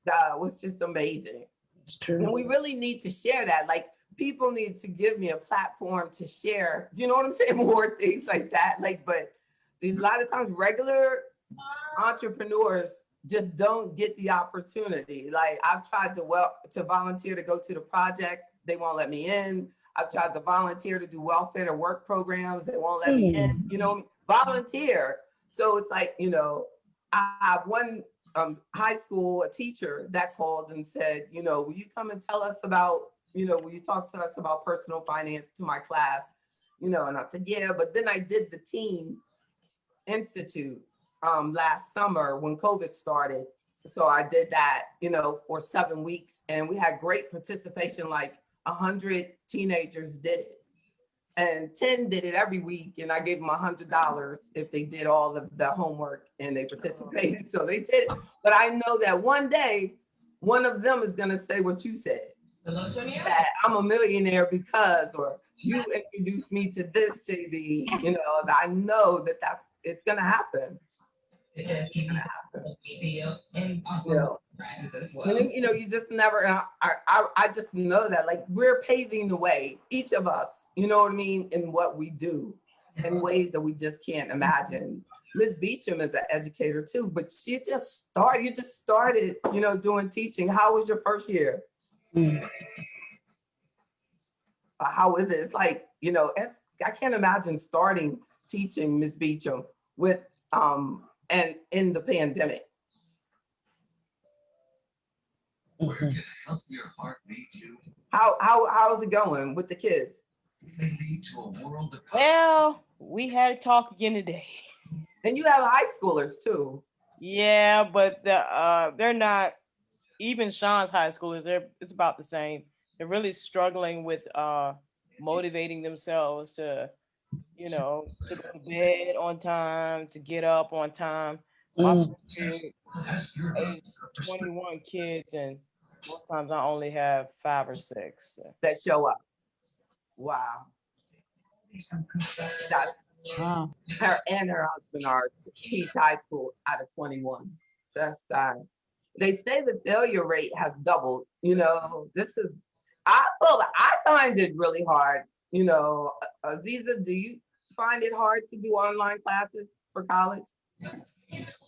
S1: That was just amazing.
S11: It's true.
S1: And we really need to share that. Like, people need to give me a platform to share, you know what I'm saying? More things like that. Like, but a lot of times regular entrepreneurs just don't get the opportunity. Like, I've tried to volunteer to go to the project. They won't let me in. I've tried to volunteer to do welfare to work programs. They won't let me in, you know, volunteer. So it's like, you know, I have one high school, a teacher that called and said, you know, will you come and tell us about, you know, will you talk to us about personal finance to my class? You know, and I said, yeah, but then I did the Teen Institute last summer when COVID started. So I did that, you know, for 7 weeks, and we had great participation. Like 100 teenagers did it, and 10 did it every week. And I gave them $100 if they did all of the homework and they participated. So they did. But I know that one day, one of them is going to say what you said, that I'm a millionaire because, or you introduced me to this, JB, you know, I know that it's going to happen. It's going to happen. You know, and, you know, you just never, I just know that, like, we're paving the way, each of us, you know what I mean, in what we do in ways that we just can't imagine. Ms. Beecham is an educator too, but you just started, you know, doing teaching. How was your first year? How is it? It's like, you know, I can't imagine starting teaching, Ms. Beecham, with and in the pandemic. How's it going with the kids?
S15: Well, we had a talk again today.
S1: And you have high schoolers too.
S15: Yeah, but they're not, even Sean's high schoolers, it's about the same. They're really struggling with motivating themselves to, you know, to go to bed on time, to get up on time. My first kid is 21 kids, and most times I only have 5 or 6
S1: that show up. Wow.
S11: Wow.
S1: Her and her husband are teach high school out of 21. That's sad. They say the failure rate has doubled. You know, I find it really hard. You know, Aziza, do you find it hard to do online classes for college?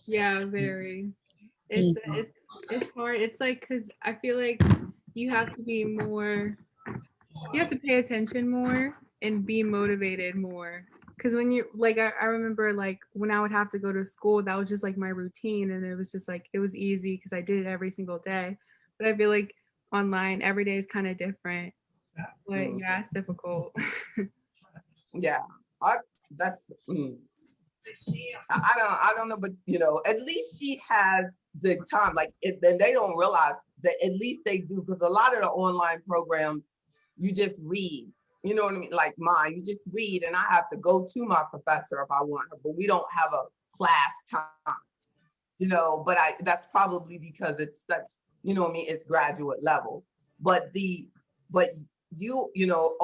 S4: Yeah, very. It's hard. It's like, because I feel like you have to be more, you have to pay attention more and be motivated more. Because when you, like, I remember, like, when I would have to go to school, that was just like my routine, and it was just like, it was easy because I did it every single day. But I feel like online every day is kind of different. But yeah, it's difficult.
S1: Yeah, I don't know, but you know, at least she has the time. Like, then they don't realize that at least they do, because a lot of the online programs, you just read. You know what I mean? Like mine, you just read, and I have to go to my professor if I want her, but we don't have a class time. You know, but that's probably because it's such, you know what I mean, it's graduate level. But you know,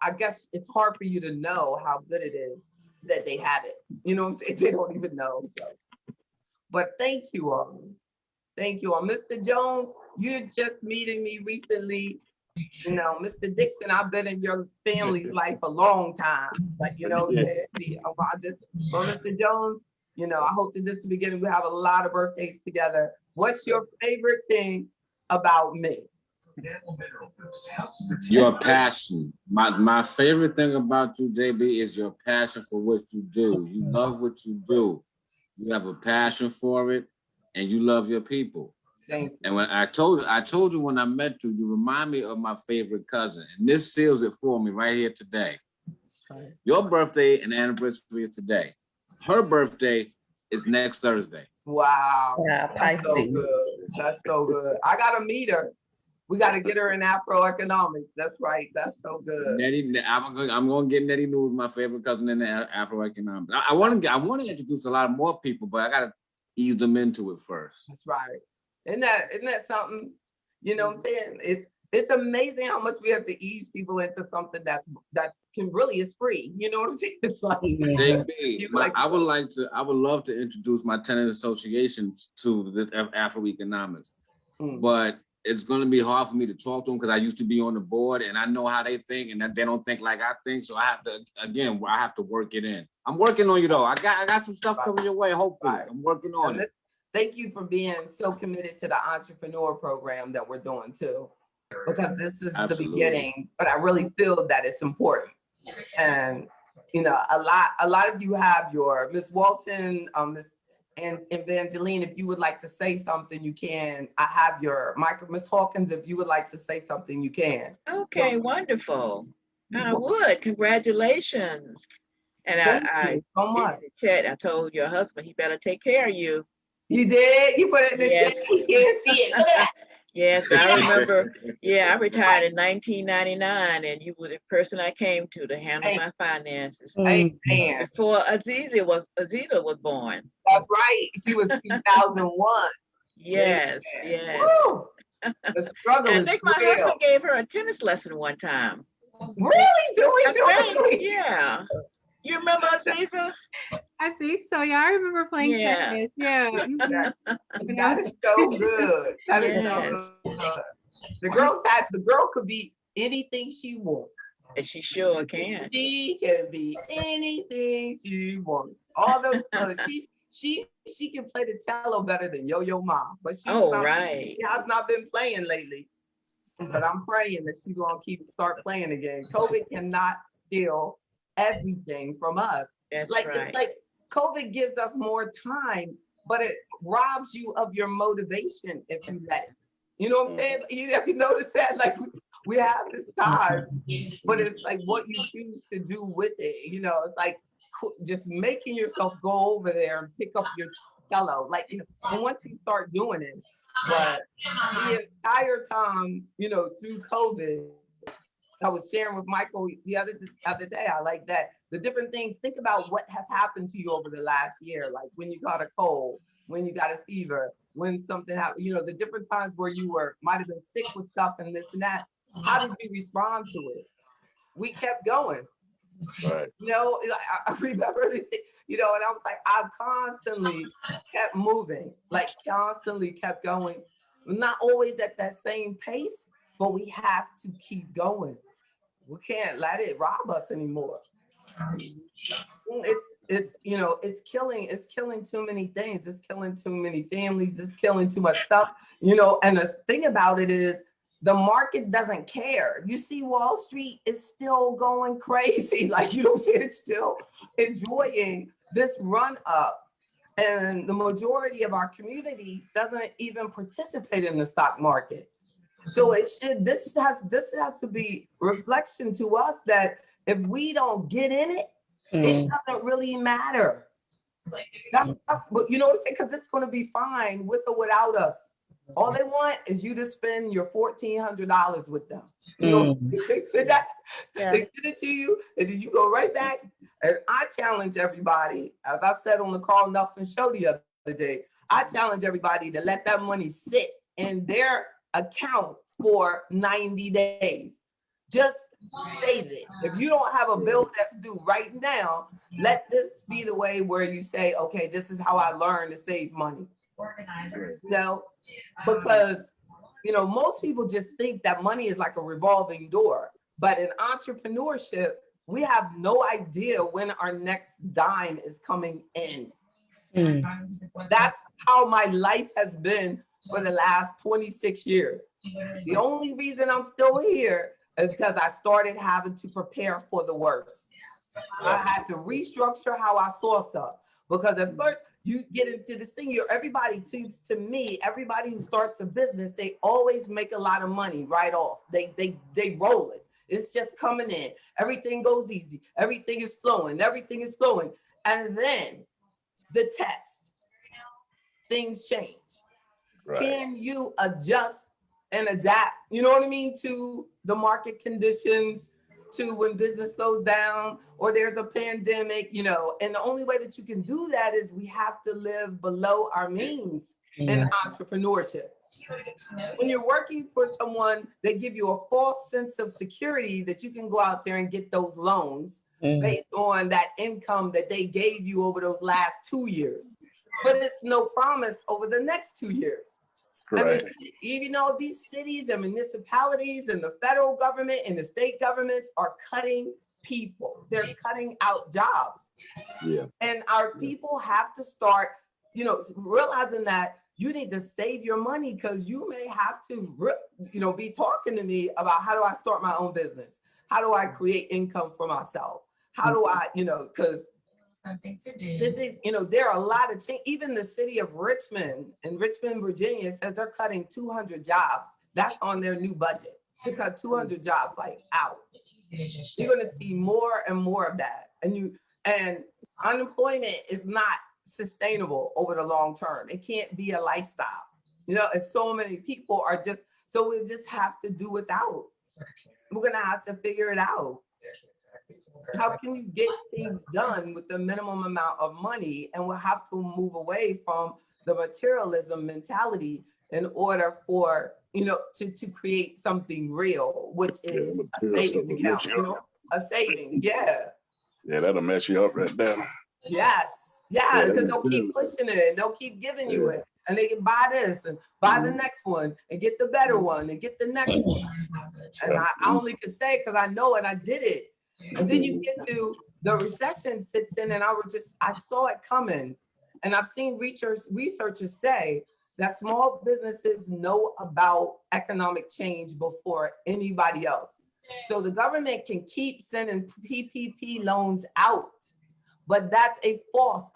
S1: I guess it's hard for you to know how good it is that they have it. You know what I'm saying? They don't even know. So, but thank you all. Thank you all. Mr. Jones, you're just meeting me recently. You know, Mr. Dixon, I've been in your family's life a long time. But you know, Mr. Jones, you know, I hope that this is the beginning. We have a lot of birthdays together. What's your favorite thing about me?
S16: Your passion. My favorite thing about you, JB, is your passion for what you do. You love what you do. You have a passion for it, and you love your people.
S1: Thank you.
S16: And when I told you when I met you, you remind me of my favorite cousin. And this seals it for me right here today. Your birthday and anniversary is today. Her birthday is next Thursday.
S1: Wow.
S5: Yeah,
S1: That's so
S5: Pisces.
S1: good. That's so good. I gotta meet her. We gotta get her in AfroEconomics. That's right. That's so good.
S16: Nettie, I'm gonna get Nettie News, my favorite cousin in the AfroEconomics. I want to introduce a lot more people, but I gotta ease them into it first.
S1: That's right. Isn't that something? You know what I'm saying? It's amazing how much we have to ease people into something that really is free. You know what I'm saying? It's like
S16: JB, I would love to introduce my tenant association to the AfroEconomics, but it's going to be hard for me to talk to them because I used to be on the board and I know how they think and that they don't think like I think. So I have to work it in. I'm working on you though. I got some stuff coming your way. Hopefully, I'm working on it.
S1: Thank you for being so committed to the entrepreneur program that we're doing too, because this is the beginning. But I really feel that it's important, and you know, a lot of you have your Miss Walton, Miss and Evangeline. If you would like to say something, you can. I have your mic, Miss Hawkins. If you would like to say something, you can.
S17: Okay, wonderful. I would. Congratulations. And
S1: Thank you so much.
S17: Chat, I told your husband he better take care of you.
S1: You did? You put it in the chat? He can't see it. Look at that.
S17: Yes, I remember. Yeah, I retired in 1999, and you were the person I came to handle my finances.
S1: Amen.
S17: Before Aziza was born.
S1: That's right. She was 2001.
S17: Yes, yes.
S1: Woo! The struggle
S17: I think my husband gave her a tennis lesson one time.
S1: Really? Do we?
S17: Yeah. You remember Aziza?
S4: I think so. Yeah, I remember playing tennis. Yeah.
S1: That is so good. That is so good. The girl could be anything she wants.
S17: And she sure can.
S1: She can be anything she wants. All those she can play the cello better than Yo-Yo Ma. But she has not been playing lately. But I'm praying that she's gonna start playing again. COVID cannot steal everything from us.
S17: That's
S1: like
S17: right.
S1: It's like COVID gives us more time, but it robs you of your motivation if you let it. You know what I'm saying? Have you noticed that? Like we have this time, but it's like what you choose to do with it. You know, it's like just making yourself go over there and pick up your cello. Like, you know, and once you start doing it, but the entire time, you know, through COVID, I was sharing with Michael the other day. I like that. The different things, think about what has happened to you over the last year. Like when you got a cold, when you got a fever, when something happened, you know, the different times where you might have been sick with stuff and this and that. How did you respond to it? We kept going. Right. You know, I remember, you know, and I was like, I constantly kept moving, like constantly kept going. Not always at that same pace, but we have to keep going. We can't let it rob us anymore. It's you know, it's killing too many things. It's killing too many families. It's killing too much stuff, you know. And the thing about it is the market doesn't care. You see Wall Street is still going crazy. Like, you know what I'm saying? It's still enjoying this run up. And the majority of our community doesn't even participate in the stock market. So this has to be reflection to us that if we don't get in it, it doesn't really matter. But you know what I'm saying? Because it's going to be fine with or without us. All they want is you to spend your $1,400 with them. You know, they send it to you, and then you go right back. And I challenge everybody, as I said on the Carl Nelson show the other day, I challenge everybody to let that money sit in their account for 90 days. Just save it. If you don't have a bill that's due right now, let this be the way where you say, okay, this is how I learned to save money. You know, because, you know, most people just think that money is like a revolving door. But in entrepreneurship, we have no idea when our next dime is coming in. That's how my life has been for the last 26 years. The only reason I'm still here is because I started having to prepare for the worst. I had to restructure how I saw stuff. Because at first, you get into this thing, everybody seems to me, everybody who starts a business, they always make a lot of money right off. They roll it. It's just coming in. Everything goes easy. Everything is flowing. Everything is flowing. And then the test, things change. Right. Can you adjust and adapt, you know what I mean, to the market conditions, to when business slows down or there's a pandemic, you know, and the only way that you can do that is we have to live below our means in entrepreneurship. When you're working for someone, they give you a false sense of security that you can go out there and get those loans based on that income that they gave you over those last 2 years. But it's no promise over the next 2 years. Right. Even though these cities and municipalities and the federal government and the state governments are cutting people, they're cutting out jobs. Yeah. And our people have to start, you know, realizing that you need to save your money, because you may have to, you know, be talking to me about how do I start my own business? How do I create income for myself? How do I, you know, because something to do. This is, you know, there are a lot of change. Even the city of Richmond in Richmond, Virginia says they're cutting 200 jobs. That's on their new budget, to cut 200 jobs like out. You're going to see more and more of that. And unemployment is not sustainable over the long term. It can't be a lifestyle, you know, and so many people are just, so we just have to do without. We're going to have to figure it out. How can you get things done with the minimum amount of money? And we'll have to move away from the materialism mentality in order for, you know, to create something real, which is a savings account, you know, a savings. Yeah.
S18: Yeah, that'll mess you up right there.
S1: Yes. Yeah, because they'll keep pushing it and they'll keep giving you it. And they can buy this and buy the next one and get the better one and get the next one. And I only can say because I know it, I did it. And then you get to the recession sits in, and I saw it coming. And I've seen researchers say that small businesses know about economic change before anybody else. So the government can keep sending PPP loans out, but that's a false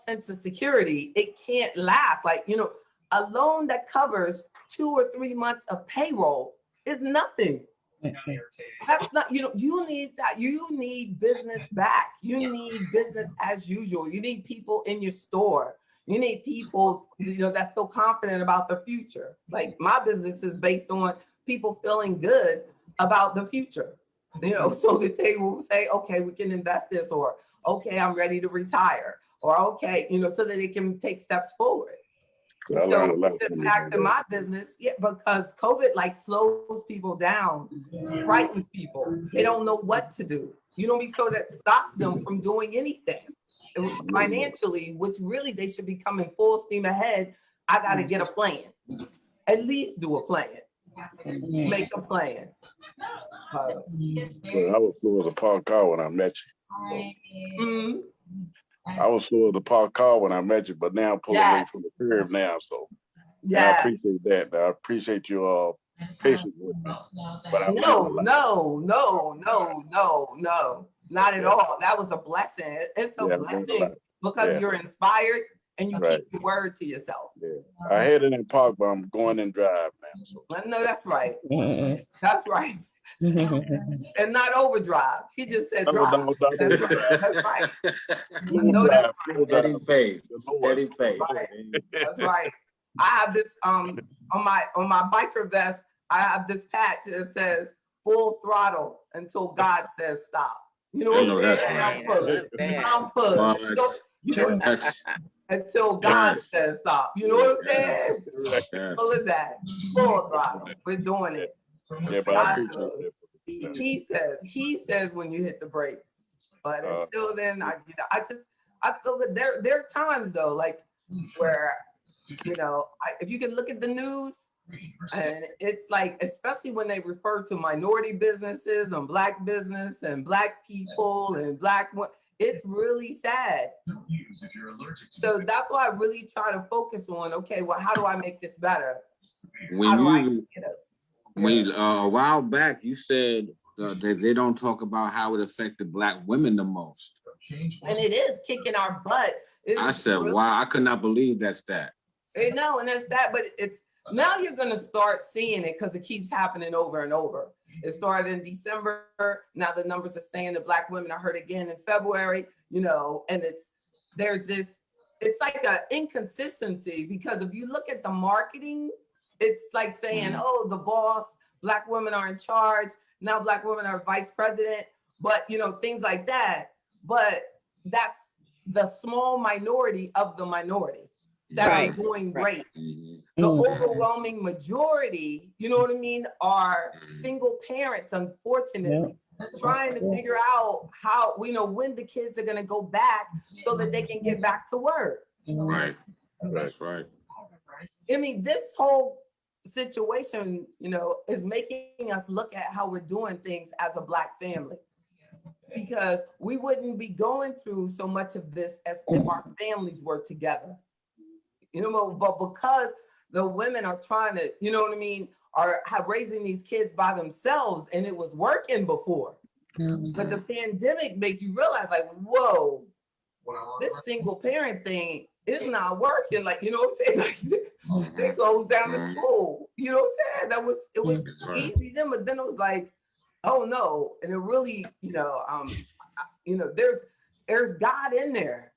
S1: sense of security. It can't last. Like, you know, a loan that covers 2 or 3 months of payroll is nothing. That's not, you know, you need that. You need business back. You need business as usual. You need people in your store. You need people, you know, that feel confident about the future. Like my business is based on people feeling good about the future, you know, so that they will say, okay, we can invest this, or okay, I'm ready to retire, or okay, you know, so that they can take steps forward. So back to my business, yeah, because COVID like slows people down, frightens people. They don't know what to do. You know what I mean? So that stops them from doing anything financially, which really they should be coming full steam ahead. I got to get a plan, at least do a plan, make a plan.
S18: I was slow as a parked car when I met you. I was slow as a parked car when I met you, but now I'm pulling away from the curb now. So I appreciate that. I appreciate your patience with me. But
S1: no, not at all. That was a blessing. It's a blessing because you're inspired and you keep your word to yourself.
S18: I had it in park, but I'm going in drive now. So.
S1: No, that's right. That's right. And not overdrive. He just said drive. That's right. No, that's right.
S16: Steady faith. Steady faith.
S1: That's right. I have this on my biker vest. I have this patch that says "full throttle until God says stop." You know what I'm saying? I'm pushed. Until God says stop. You know what I'm saying? Full of that. Full throttle. We're doing it.
S18: Yeah, but I appreciate
S1: that. He says when you hit the brakes. But until then, I feel that there are times though, like where, you know, if you can look at the news, and it's like, especially when they refer to minority businesses and black business and black people and it's really sad. So that's why I really try to focus on, okay, well, how do I make this better?
S16: A while back, you said that they don't talk about how it affected black women the most.
S1: And it is kicking our butt.
S16: I said, wow, I could not believe that stat.
S1: No, and that's that, but it's now you're gonna start seeing it because it keeps happening over and over. It started in December. Now the numbers are saying that Black women are hurt again in February, and it's like an inconsistency because if you look at the marketing, it's like saying, oh, the boss, Black women are in charge. Now Black women are vice president, but things like that. But that's the small minority of the minority that are doing great. The overwhelming majority, you know what I mean, are single parents, unfortunately, trying to figure out how, when the kids are gonna go back so that they can get back to work.
S16: Right, that's right.
S1: I mean, this whole situation, is making us look at how we're doing things as a Black family. Because we wouldn't be going through so much of this as if our families were together. But because the women are trying to, have raising these kids by themselves, and it was working before. But the pandemic makes you realize, like, whoa, this single parent thing is not working. Like, you know what I'm saying? Like, they closed down the school. You know what I'm saying? It was easy then, but then it was like, oh no. And it really, there's God in there.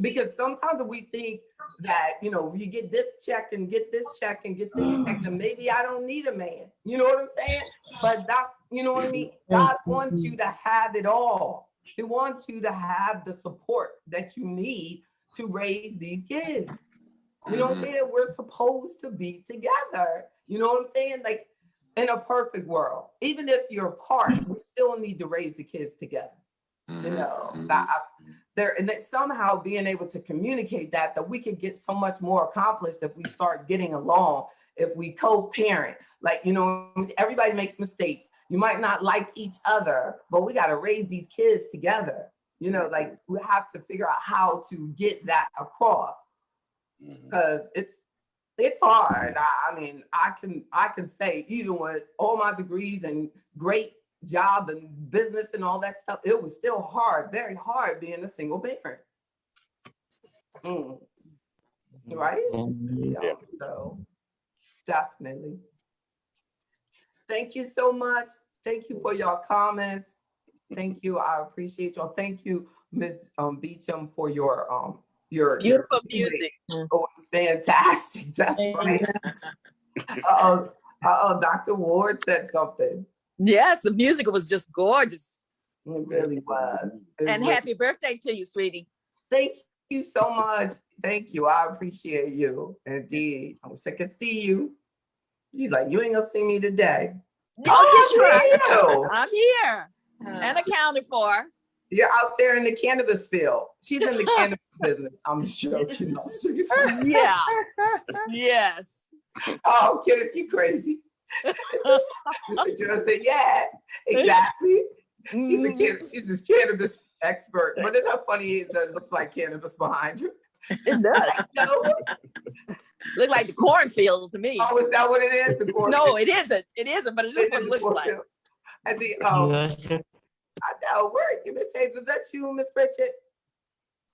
S1: Because sometimes we think that, you get this check and get this check and get this check, and maybe I don't need a man. You know what I'm saying? But that's, you know what I mean? God wants you to have it all. He wants you to have the support that you need to raise these kids. You know what I'm saying? We're supposed to be together. You know what I'm saying? Like, in a perfect world, even if you're apart, we still need to raise the kids together. And that somehow being able to communicate that we could get so much more accomplished if we start getting along, if we co-parent. Like, everybody makes mistakes. You might not like each other, but we got to raise these kids together. Like, we have to figure out how to get that across, because it's hard. I mean, I can say, even with all my degrees and great job and business and all that stuff, it was still hard, very hard being a single parent. Right? Yeah. So definitely. Thank you so much. Thank you for your comments. Thank you. I appreciate y'all. Thank you, Ms. Beecham, for your
S19: beautiful music.
S1: Oh, it's fantastic. That's right. Dr. Ward said something.
S19: Yes, the music was just gorgeous.
S1: It really was.
S19: And happy birthday to you, sweetie.
S1: Thank you so much. Thank you. I appreciate you. Indeed. I wish I could see you. He's like, you ain't gonna see me today.
S19: Oh, I'm here and accounted for.
S1: You're out there in the cannabis field. She's in the cannabis business. I'm sure you know.
S19: Yeah. Yes.
S1: Oh, kid, you crazy. Just say, yeah, exactly. She's this cannabis expert. But isn't that funny that it looks like cannabis behind her?
S19: It does. Look like the cornfield to me.
S1: Oh, is that what it is? The cornfield?
S19: No, it isn't. It isn't, but it's just what it looks like.
S1: And I know. Where, Miss Hayes, was that you, Miss Bridget?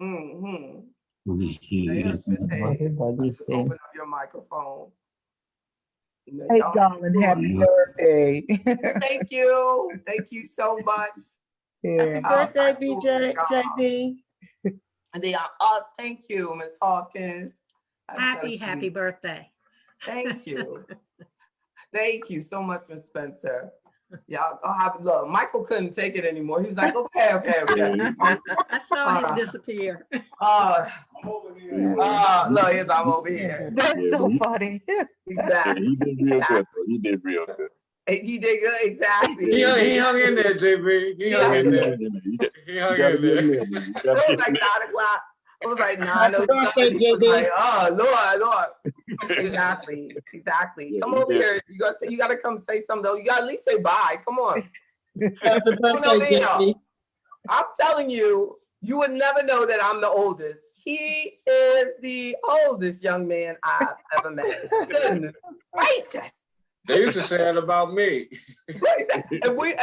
S1: Mm-hmm. Open up your microphone.
S20: Hey, darling, happy birthday.
S1: Thank you. Thank you so much.
S20: Yeah.
S2: Happy birthday, JB.
S1: And then, thank you, Miss Hawkins.
S2: Happy birthday.
S1: Thank you. Thank you so much, Miss Spencer. Y'all have look. Michael couldn't take it anymore. He was like, okay.
S2: I saw him disappear.
S1: Look, I'm over here.
S20: That's so funny.
S1: Exactly.
S18: He did real good.
S1: He did good, exactly.
S13: He hung in there, JB. He hung in there.
S1: It was like 9 o'clock. It was like 9:07. Like, oh, Lord. Exactly. Come over here. You gotta come say something though. You gotta at least say bye. Come on. I'm telling you, you would never know that I'm the oldest. He is the oldest young man I've ever met. Goodness gracious.
S16: They used to say that about me.
S1: If we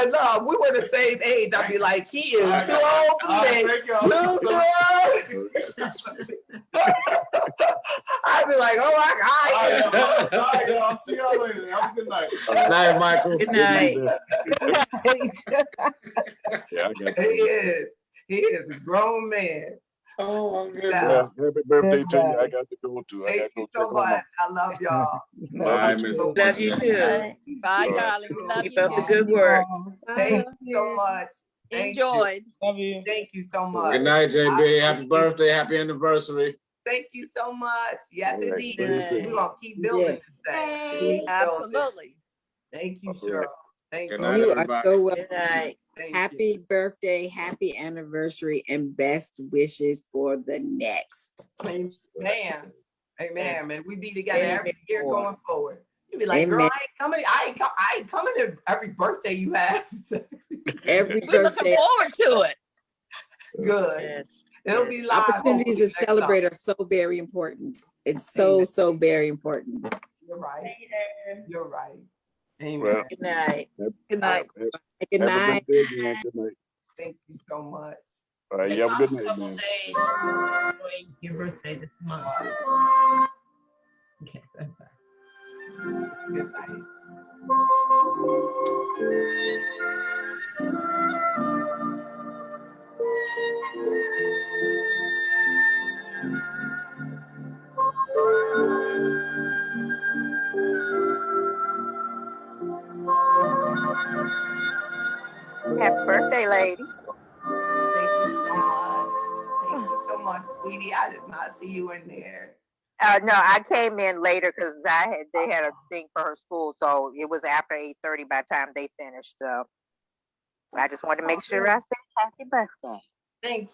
S1: were the same age, I'd be like, he is too old for me. You too old. I'd be like, oh my God.
S18: All right, y'all. See y'all later. Have a good night.
S16: Good night, Michael.
S17: Good night.
S18: Yeah, I got
S1: He is a grown man.
S16: Oh my goodness.
S18: Well, happy birthday to you. I got to go to. I got
S1: Thank
S18: to
S1: you
S18: go
S1: so
S18: check on
S1: much. I love y'all.
S16: Bye, Miss.
S17: Love you too.
S19: Bye,
S18: All right.
S19: darling. We love
S17: Keep
S19: you
S17: up the
S19: too.
S17: good work.
S1: Thank you so much. Thank you.
S19: Enjoyed.
S15: Love you.
S1: Thank you so much.
S16: Good night, JB. Happy birthday. Happy anniversary.
S1: Thank you so much. Yes,
S18: All right.
S1: indeed.
S17: Good night.
S1: We're gonna keep building
S11: Yes.
S1: this thing. Keep building.
S19: Absolutely.
S1: Thank you,
S18: All right.
S1: Cheryl. Thank
S16: Good
S1: you.
S16: night,
S11: You are
S16: everybody.
S11: so welcome.
S17: Good night.
S1: Thank you.
S11: Happy birthday, happy anniversary, and best wishes for the next.
S1: Amen. Amen.
S17: Yes.
S1: Man, we be together
S17: Amen.
S1: every year going forward. You be like, girl,
S11: Amen.
S1: I ain't coming. I ain't coming to every birthday you have.
S11: Every
S19: We're looking
S11: birthday,
S19: forward to it.
S1: Good.
S17: Yes.
S1: It'll be live.
S11: opportunities to
S1: hopefully, next
S11: celebrate are so very important. It's
S1: Amen.
S11: so very important.
S1: summer. You're right. You're right. Amen.
S18: Well,
S17: Good night.
S19: Good night.
S11: Good
S18: have a
S11: night.
S18: good day, man. Good night.
S1: Thank you so much.
S18: All right. You have a good night,
S14: Couple
S18: man.
S14: days. Enjoy your birthday this month. Okay, bye-bye.
S1: Good night.
S17: Happy birthday, lady.
S1: Thank you so much. Thank you so much, sweetie. I did not see you in there.
S17: No, I came in later because they had a thing for her school, so it was after 8:30 by the time they finished. So I just wanted to make sure I said happy birthday.
S1: Thank you.